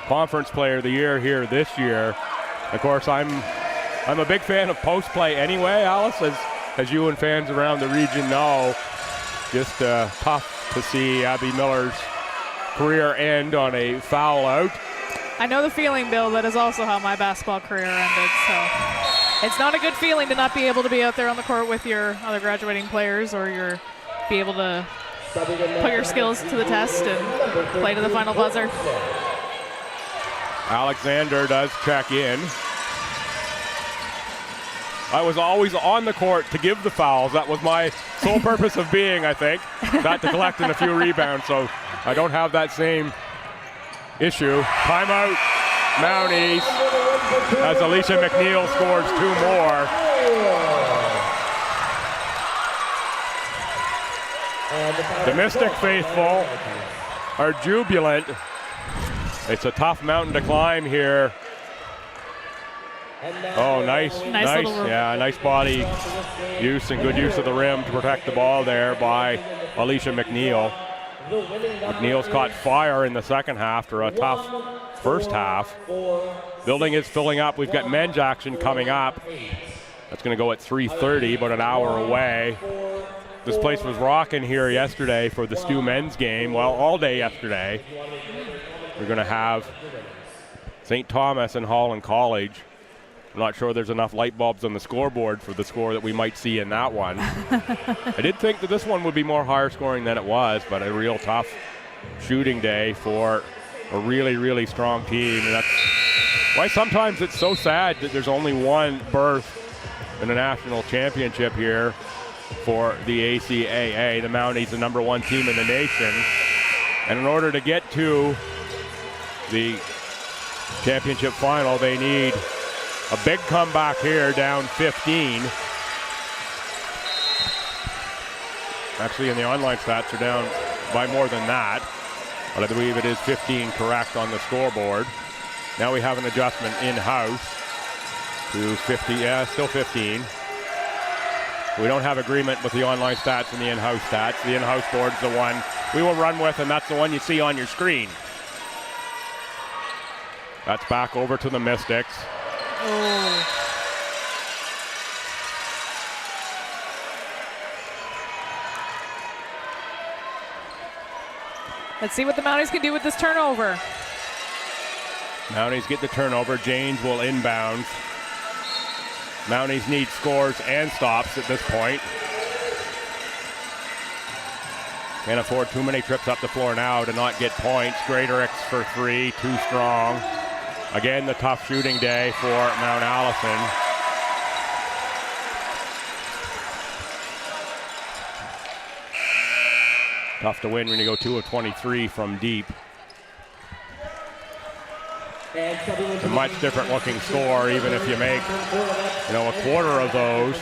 Conference Player of the Year here this year. Of course, I'm a big fan of post play anyway, Alice, as you and fans around the region know. Just tough to see Abby Miller's career end on a foul out. I know the feeling, Bill. That is also how my basketball career ended. So it's not a good feeling to not be able to be out there on the court with your other graduating players, or be able to put your skills to the test and play to the final buzzer. Alexander does check in. I was always on the court to give the fouls. That was my sole purpose of being, I think. Not to collect in a few rebounds, so I don't have that same issue. Timeout, Mounties, as Alicia McNeil scores 2 more. The Mystic faithful are jubilant. It's a tough mountain to climb here. Oh, nice. Yeah, nice body use and good use of the rim to protect the ball there by Alicia McNeil. McNeil's caught fire in the second half after a tough first half. Building is filling up. We've got men's action coming up. That's going to go at 3:30, about an hour away. This place was rocking here yesterday for the Stu men's game. Well, all day yesterday. We're going to have St. Thomas and Holland College. I'm not sure there's enough light bulbs on the scoreboard for the score that we might see in that one. I did think that this one would be more higher scoring than it was, but a real tough shooting day for a really, really strong team. And that's why sometimes it's so sad that there's only one berth in a national championship here for the ACAA. The Mounties, the number 1 team in the nation. And in order to get to the championship final, they need a big comeback here, down 15. Actually, in the online stats, are down by more than that. But I believe it is 15 correct on the scoreboard. Now we have an adjustment in-house to 50. Yeah, still 15. We don't have agreement with the online stats and the in-house stats. The in-house board is the one we will run with, and that's the one you see on your screen. That's back over to the Mystics. Oh. Let's see what the Mounties can do with this turnover. Mounties get the turnover. Janes will inbound. Mounties need scores and stops at this point. Can't afford too many trips up the floor now to not get points. Greaterix for 3, too strong. Again, the tough shooting day for Mount Allison. Tough to win when you go 2 of 23 from deep. It's a much different looking score, even if you make, a quarter of those.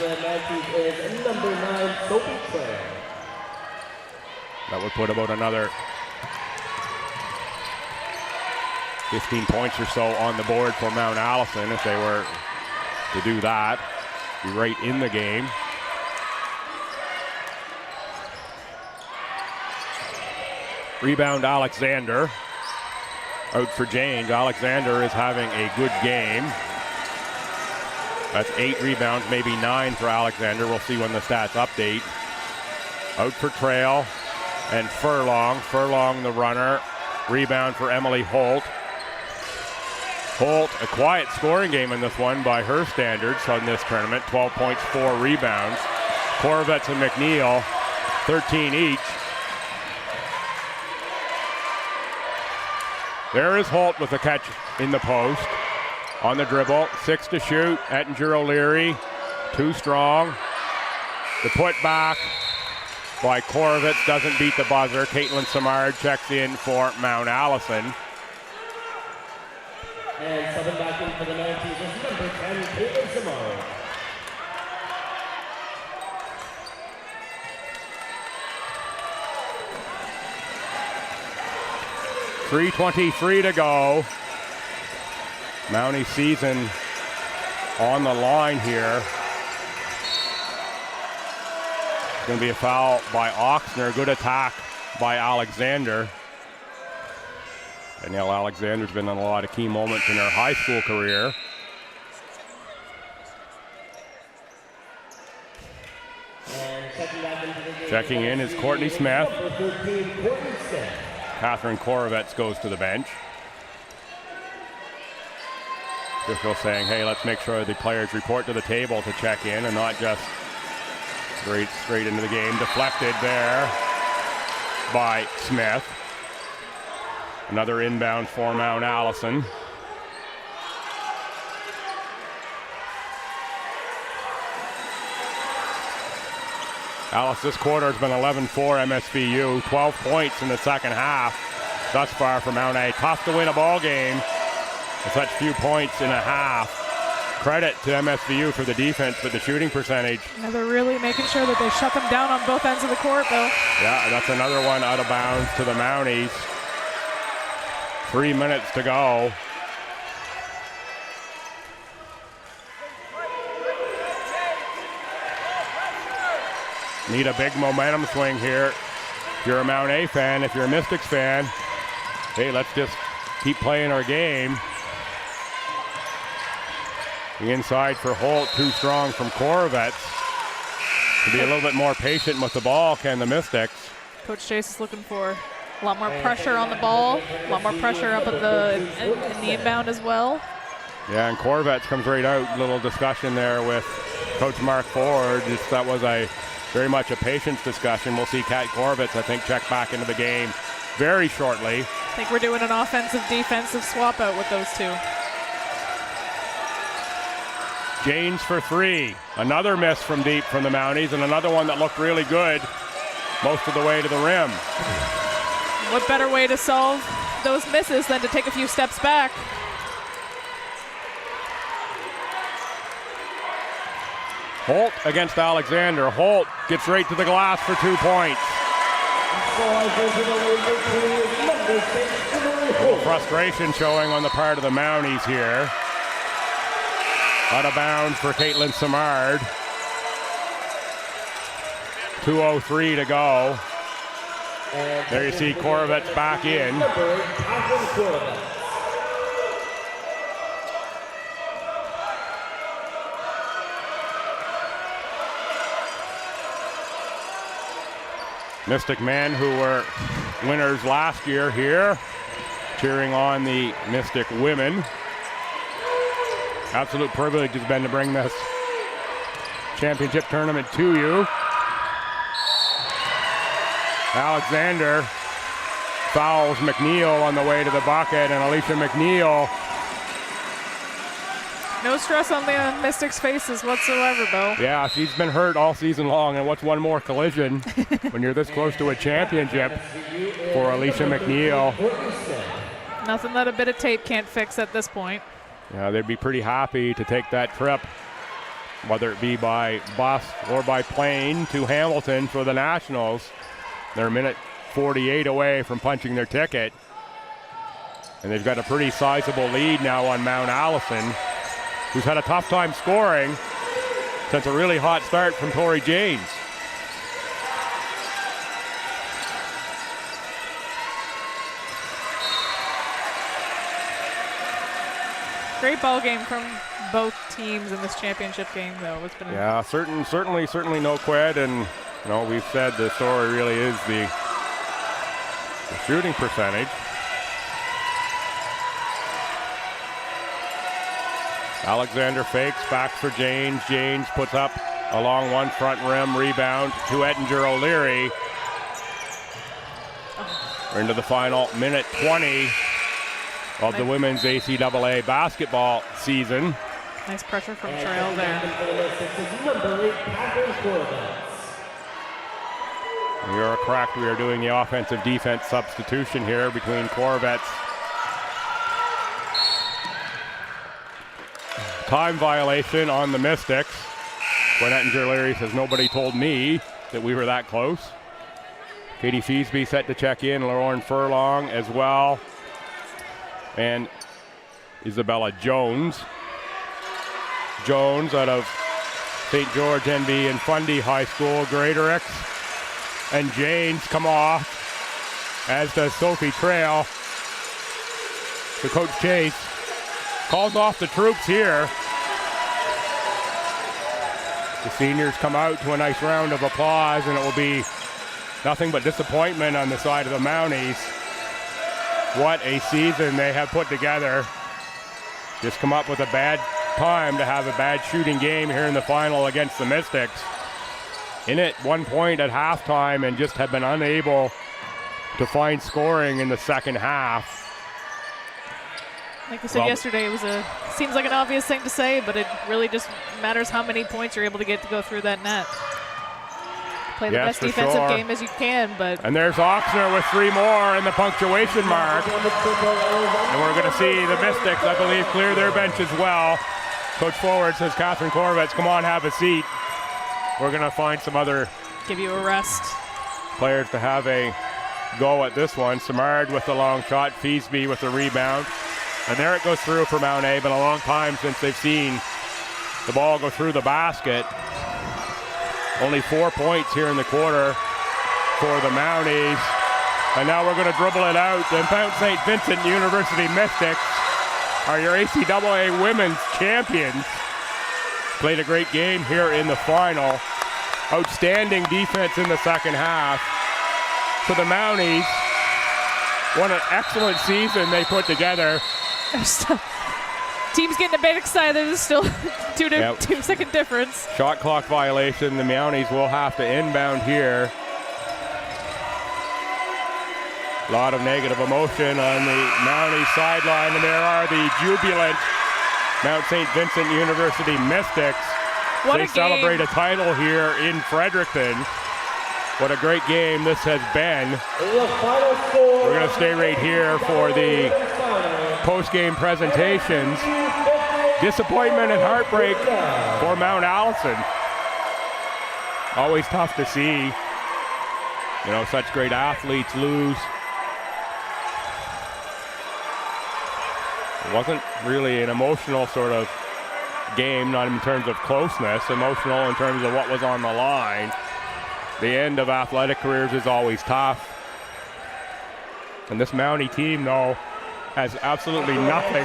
That would put about another 15 points or so on the board for Mount Allison if they were to do that. Be right in the game. Rebound Alexander. Out for James. Alexander is having a good game. That's 8 rebounds, maybe 9 for Alexander. We'll see when the stats update. Out for Trail and Furlong. Furlong the runner. Rebound for Emily Holt. Holt, a quiet scoring game in this one by her standards on this tournament. 12 points, 4 rebounds. Korvets and McNeil, 13 each. There is Holt with a catch in the post. On the dribble, 6 to shoot. Ettinger O'Leary, too strong. The putback by Korvets doesn't beat the buzzer. Caitlin Samard checks in for Mount Allison. And subbing back in for the 90s is number 10, Caitlin Samard. .323 to go. Mountie season on the line here. Going to be a foul by Oxner. Good attack by Alexander. Danielle Alexander's been in a lot of key moments in her high school career. Checking in is Courtney Smith. Catherine Korvets goes to the bench. Official saying, hey, let's make sure the players report to the table to check in and not just straight into the game. Deflected there by Smith. Another inbound for Mount Allison. Alice, this quarter has been 11-4 MSVU, 12 points in the second half thus far for Mount A. Tough to win a ball game with such few points in a half. Credit to MSVU for the defense, but the shooting percentage. Yeah, they're really making sure that they shut them down on both ends of the court, Bill. Yeah, that's another one out of bounds to the Mounties. 3 minutes to go. Need a big momentum swing here. If you're a Mount A fan, if you're a Mystics fan, hey, let's just keep playing our game. The inside for Holt, too strong from Korvets. To be a little bit more patient with the ball, can the Mystics. Coach Chase is looking for a lot more pressure on the ball, a lot more pressure up at in the inbound as well. Yeah, and Korvets comes right out. Little discussion there with Coach Mark Ford. That was very much a patience discussion. We'll see Kat Korvets, I think, check back into the game very shortly. I think we're doing an offensive-defensive swap out with those two. Janes for 3. Another miss from deep from the Mounties, and another one that looked really good most of the way to the rim. What better way to solve those misses than to take a few steps back? Holt against Alexander. Holt gets right to the glass for 2 points. A little frustration showing on the part of the Mounties here. Out of bounds for Caitlin Samard. 2:03 to go. There you see Korvets back in. Mystic men who were winners last year here, cheering on the Mystic women. Absolute privilege has been to bring this championship tournament to you. Alexander fouls McNeil on the way to the bucket, and Alicia McNeil No stress on the Mystics' faces whatsoever, Bill. Yeah, she's been hurt all season long, and what's one more collision when you're this close to a championship for Alicia McNeil? Nothing that a bit of tape can't fix at this point. Yeah, they'd be pretty happy to take that trip, whether it be by bus or by plane, to Hamilton for the Nationals. They're a minute 48 away from punching their ticket. And they've got a pretty sizable lead now on Mount Allison, who's had a tough time scoring since a really hot start from Tori Janes. Great ball game from both teams in this championship game, though. It's been certainly no quit, and we've said the story really is the shooting percentage. Alexander fakes, back for Janes. Janes puts up a long one, front rim, rebound to Ettinger O'Leary. We're into the final minute 20 of the women's ACAA basketball season. Nice pressure from Trail there. You are correct. We are doing the offensive-defense substitution here between Corvettes. Time violation on the Mystics. When Ettinger O'Leary says, nobody told me that we were that close. Katie Feasby set to check in. Lauren Furlong as well. And Isabella Jones. Jones out of St. George NB and Fundy High School, Greaterix. And Janes come off, as does Sophie Trail. So Coach Chase calls off the troops here. The seniors come out to a nice round of applause, and it will be nothing but disappointment on the side of the Mounties. What a season they have put together. Just come up with a bad time to have a bad shooting game here in the final against the Mystics. In it, 1 point at halftime, and just have been unable to find scoring in the second half. Like we said yesterday, it seems like an obvious thing to say, but it really just matters how many points you're able to get to go through that net. Play the best defensive game as you can, but... And there's Oxner with 3 more in the punctuation mark. And we're going to see the Mystics, I believe, clear their bench as well. Coach Forward says, Catherine Corvetts, come on, have a seat. We're going to find some other... Give you a rest. Players to have a go at this one. Samard with the long shot, Feasby with the rebound. And there it goes through for Mount A. Been a long time since they've seen the ball go through the basket. Only 4 points here in the quarter for the Mounties. And now we're going to dribble it out. The Mount St. Vincent University Mystics are your ACAA women's champions. Played a great game here in the final. Outstanding defense in the second half. For the Mounties, what an excellent season they put together. Team's getting a bit excited. There's still 2 second difference. Shot clock violation. The Mounties will have to inbound here. A lot of negative emotion on the Mounties sideline, and there are the jubilant Mount St. Vincent University Mystics. They celebrate a title here in Fredericton. What a great game this has been. We're going to stay right here for the post-game presentations. Disappointment and heartbreak for Mount Allison. Always tough to see, such great athletes lose. It wasn't really an emotional sort of game, not in terms of closeness, emotional in terms of what was on the line. The end of athletic careers is always tough. And this Mountie team, though, has absolutely nothing.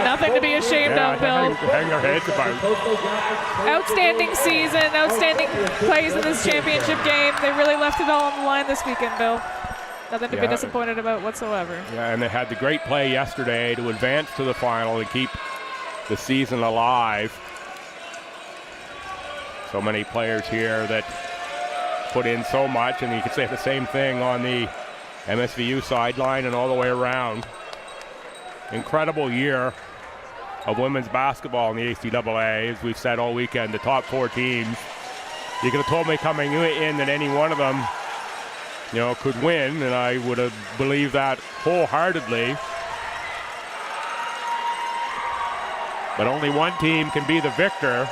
Nothing to be ashamed of, Bill. Hang their heads about. Outstanding season, outstanding plays in this championship game. They really left it all on the line this weekend, Bill. Nothing to be disappointed about whatsoever. Yeah, and they had the great play yesterday to advance to the final and keep the season alive. So many players here that put in so much, and you could say the same thing on the MSVU sideline and all the way around. Incredible year of women's basketball in the ACAA. As we've said all weekend, the top 4 teams. You could have told me coming in that any one of them, could win, and I would have believed that wholeheartedly. But only one team can be the victor,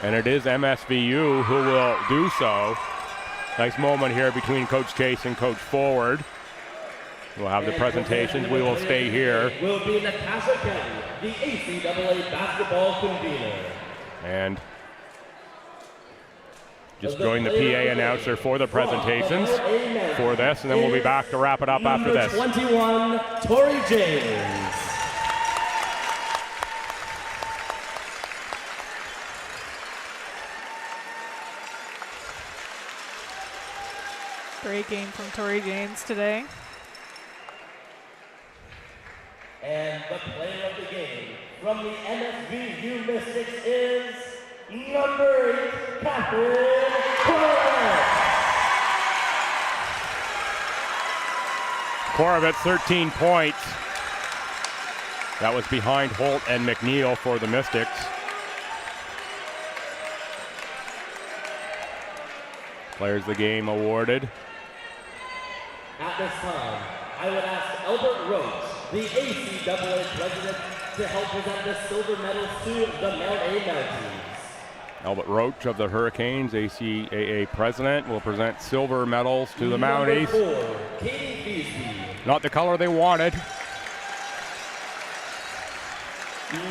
and it is MSVU who will do so. Nice moment here between Coach Chase and Coach Forward. We'll have the presentations. We will stay here. Will be Natasha Kenny, the ACAA basketball convener. And just join the PA announcer for the presentations for this, and then we'll be back to wrap it up after this. 21, Tori James. Great game from Tori James today. And the player of the game from the MSVU Mystics is number 8, Catherine Korovitz, 13 points. That was behind Holt and McNeil for the Mystics. Players of the game awarded. At this time, I would ask Albert Roach, the ACAA president, to help present the silver medals to the Mount A Mounties. Albert Roach of the Hurricanes, ACAA president, will present silver medals to the Mounties. Number 4, Katie Beesby. Not the color they wanted.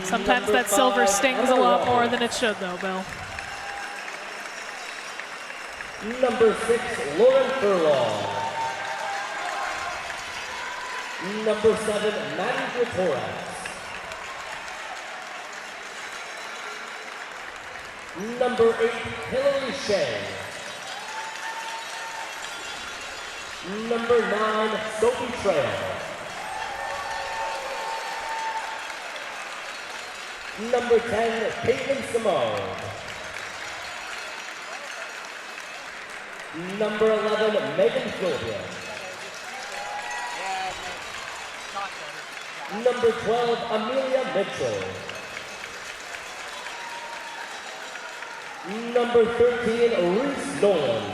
Sometimes Number that silver 5, stings a lot more than it should, though, Bill. Number 6, Lauren Furlong. Number 7, Maddie Gretorix. Number 8, Hillary Shea. Number 9, Sophie Trail. Number 10, Caitlin Simone. Number 11, Megan Philbrook. Number 12, Amelia Mitchell. Number 13, Reese Nolan.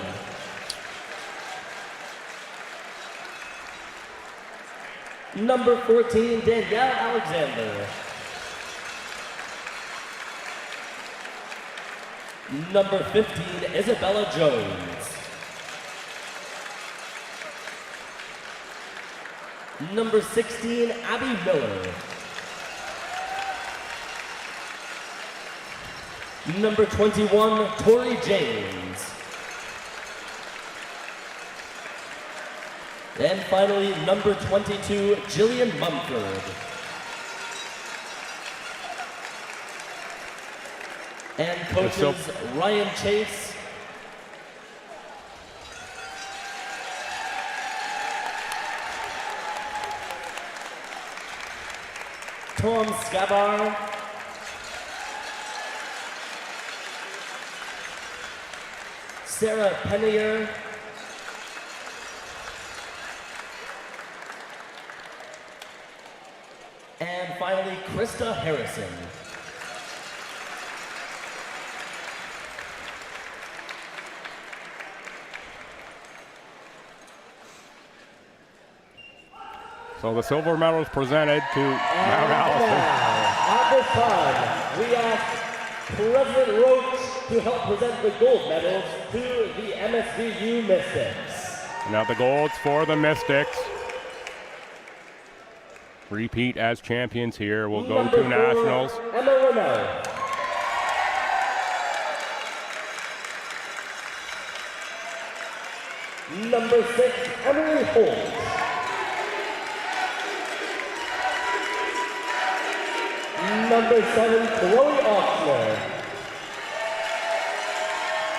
Number 14, Danielle Alexander. Number 15, Isabella Jones. Number 16, Abby Miller. Number 21, Tori James. And finally, number 22, Jillian Mumford. And coaches Ryan Chase, Tom Scabar, Sarah Pennier, and finally Krista Harrison. So the silver medal is presented to Mount Allison. At this time, we ask President Roach to help present the gold medals to the MSVU Mystics. Now the golds for the Mystics. Repeat as champions here. We'll go Number to 4, nationals. Emma Renaud. Number 6, Emily Holt. Number 7, Chloe Oxner.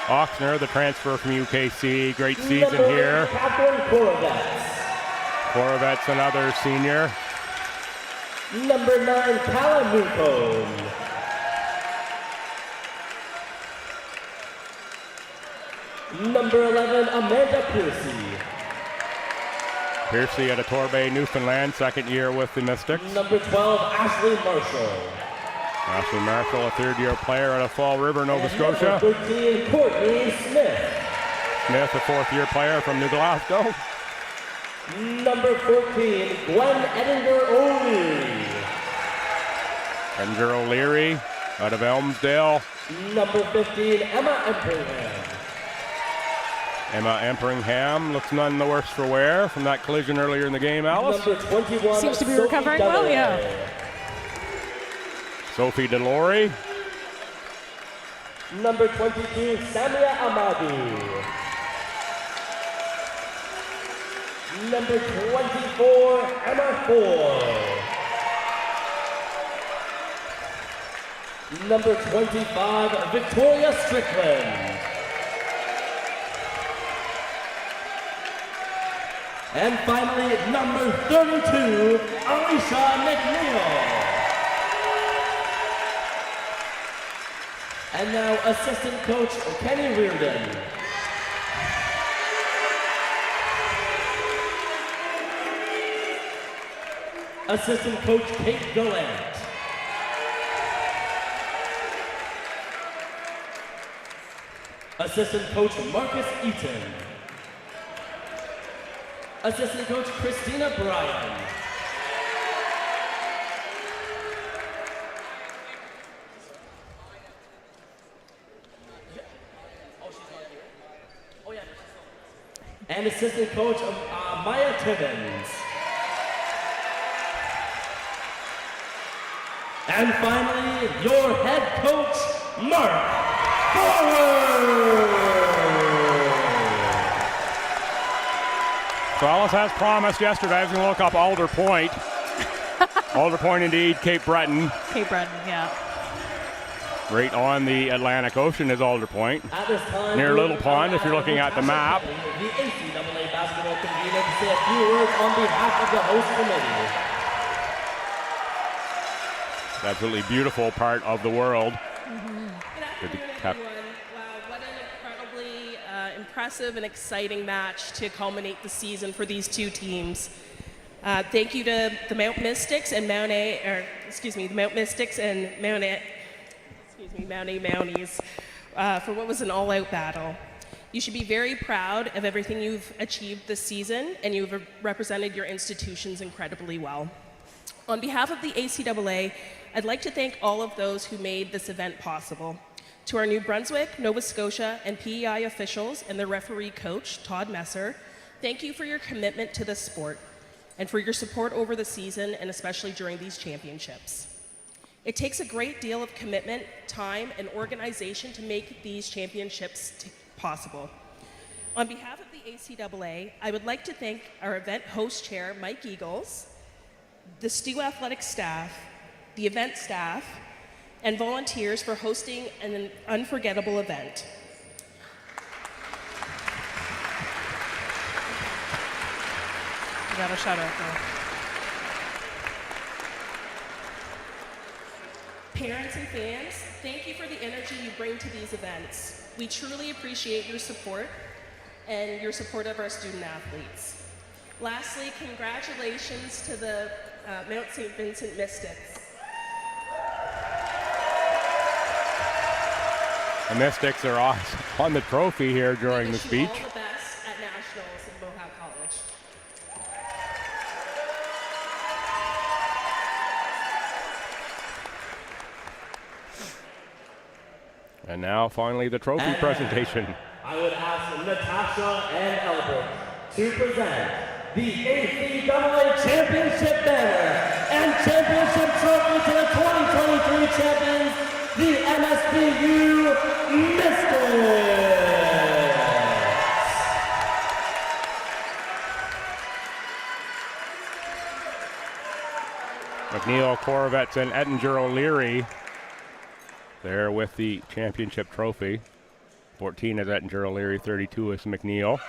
Oxner, the transfer from UKC. Great season Number 8, here. Catherine Korovets. Korovets, another senior. Number 9, Callum Newcomb. Number 11, Amanda Piercy. Piercy out of Torbay, Newfoundland, second year with the Mystics. Number 12, Ashley Marshall. Ashley Marshall, a third-year player out of Fall River, Nova Scotia. Number 13, Courtney Smith. Smith, a fourth-year player from New Glasgow. Number 14, Gwen Edinger O'Leary. Edinger O'Leary out of Elmsdale. Number 15, Emma Emperingham. Emma Emperingham looks none the worse for wear from that collision earlier in the game, Alice. Number 21, Seems to be Sophie recovering well, Delaray. yeah. Sophie Delory. Number 22, Samia Amadi. Number 24, Emma Ford. Number 25, Victoria Strickland. And finally, number 32, Alicia McNeil. And now, assistant coach Kenny Reardon. Assistant coach Kate Gallant. Assistant coach Marcus Eaton. Assistant coach Christina Bryan. And assistant coach Maya Tibbins. And finally, your head coach, Mark Forward. So Alice, as promised yesterday, I was going to look up Alder Point. Alder Point, indeed, Cape Breton. Cape Breton, yeah. Right on the Atlantic Ocean is Alder Point. At this time, Near Little Pond, if you're looking at the map. The ACAA basketball convener to say a few words on behalf of the host committee. Absolutely beautiful part of the world. Good afternoon, everyone. Wow, what an incredibly impressive and exciting match to culminate the season for these two teams. Thank you to the Mount Mystics and Mount A Mounties for what was an all-out battle. You should be very proud of everything you've achieved this season, and you've represented your institutions incredibly well. On behalf of the ACAA, I'd like to thank all of those who made this event possible. To our New Brunswick, Nova Scotia, and PEI officials and their referee coach, Todd Messer, thank you for your commitment to this sport and for your support over the season and especially during these championships. It takes a great deal of commitment, time, and organization to make these championships possible. On behalf of the ACAA, I would like to thank our event host chair, Mike Eagles, the STU athletic staff, the event staff, and volunteers for hosting an unforgettable event. You got a shout out there. Parents and fans, thank you for the energy you bring to these events. We truly appreciate your support and your support of our student athletes. Lastly, congratulations to the Mount St. Vincent Mystics. The Mystics are on the trophy here during the speech. All the best at Nationals in Mohawk College. And now, finally, the trophy presentation. I would ask Natasha and Albert to present the ACAA Championship banner and championship trophy to the 2023 champions, the MSVU Mystics. McNeil, Korovets, and Ettinger O'Leary there with the championship trophy. 14 is Ettinger O'Leary, 32 is McNeil.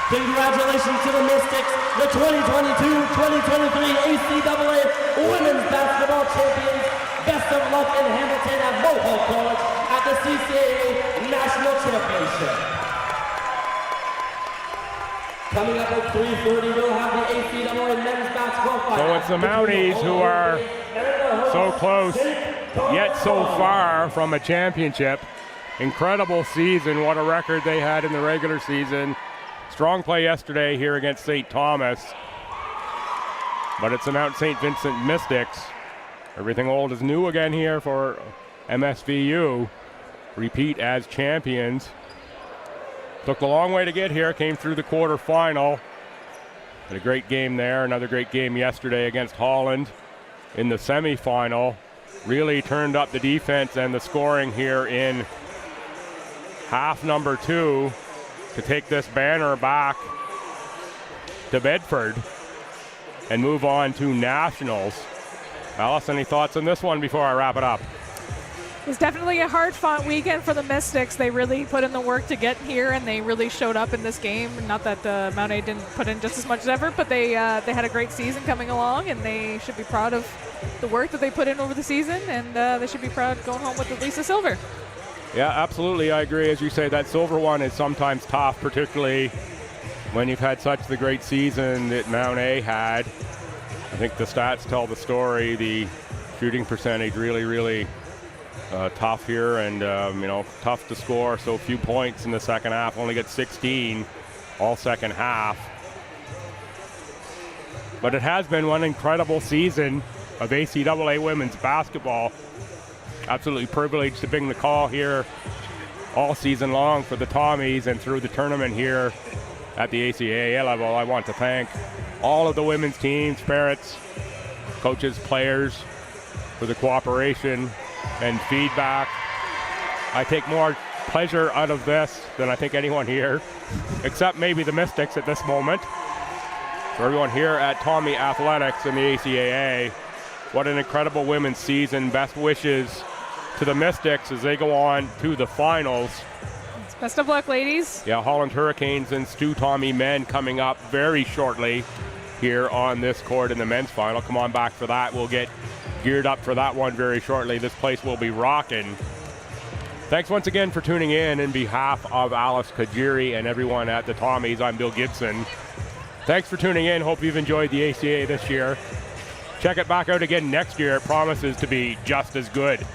Congratulations to the Mystics, the 2022-2023 ACAA Women's Basketball Champions. Best of luck in Hamilton at Mohawk College at the CCAA National Championship. Coming up at 3:30, we'll have the ACAA men's basketball final. So it's the Mounties who are so close, yet so far from a championship. Incredible season. What a record they had in the regular season. Strong play yesterday here against St. Thomas. But it's the Mount St. Vincent Mystics. Everything old is new again here for MSVU. Repeat as champions. Took a long way to get here. Came through the quarterfinal. Had a great game there. Another great game yesterday against Holland in the semifinal. Really turned up the defense and the scoring here in half number 2 to take this banner back to Bedford and move on to nationals. Alice, any thoughts on this one before I wrap it up? It was definitely a hard-fought weekend for the Mystics. They really put in the work to get here, and they really showed up in this game. Not that Mount A didn't put in just as much effort, but they had a great season coming along, and they should be proud of the work that they put in over the season, and they should be proud going home with at least a silver. Yeah, absolutely. I agree. As you say, that silver one is sometimes tough, particularly when you've had such the great season that Mount A had. I think the stats tell the story. The shooting percentage really tough here, and tough to score so few points in the second half. Only get 16 all second half. But it has been one incredible season of ACAA women's basketball. Absolutely privileged to bring the call here all season long for the Tommies and through the tournament here at the ACAA level. I want to thank all of the women's teams, parents, coaches, players for the cooperation and feedback. I take more pleasure out of this than I think anyone here, except maybe the Mystics at this moment. For everyone here at Tommy Athletics and the ACAA, what an incredible women's season. Best wishes to the Mystics as they go on to the finals. Best of luck, ladies. Yeah, Holland Hurricanes and Stu Tommy men coming up very shortly here on this court in the men's final. Come on back for that. We'll get geared up for that one very shortly. This place will be rocking. Thanks once again for tuning in behalf of Alice Kajiri and everyone at the Tommies. I'm Bill Gibson. Thanks for tuning in. Hope you've enjoyed the ACAA this year. Check it back out again next year. It promises to be just as good.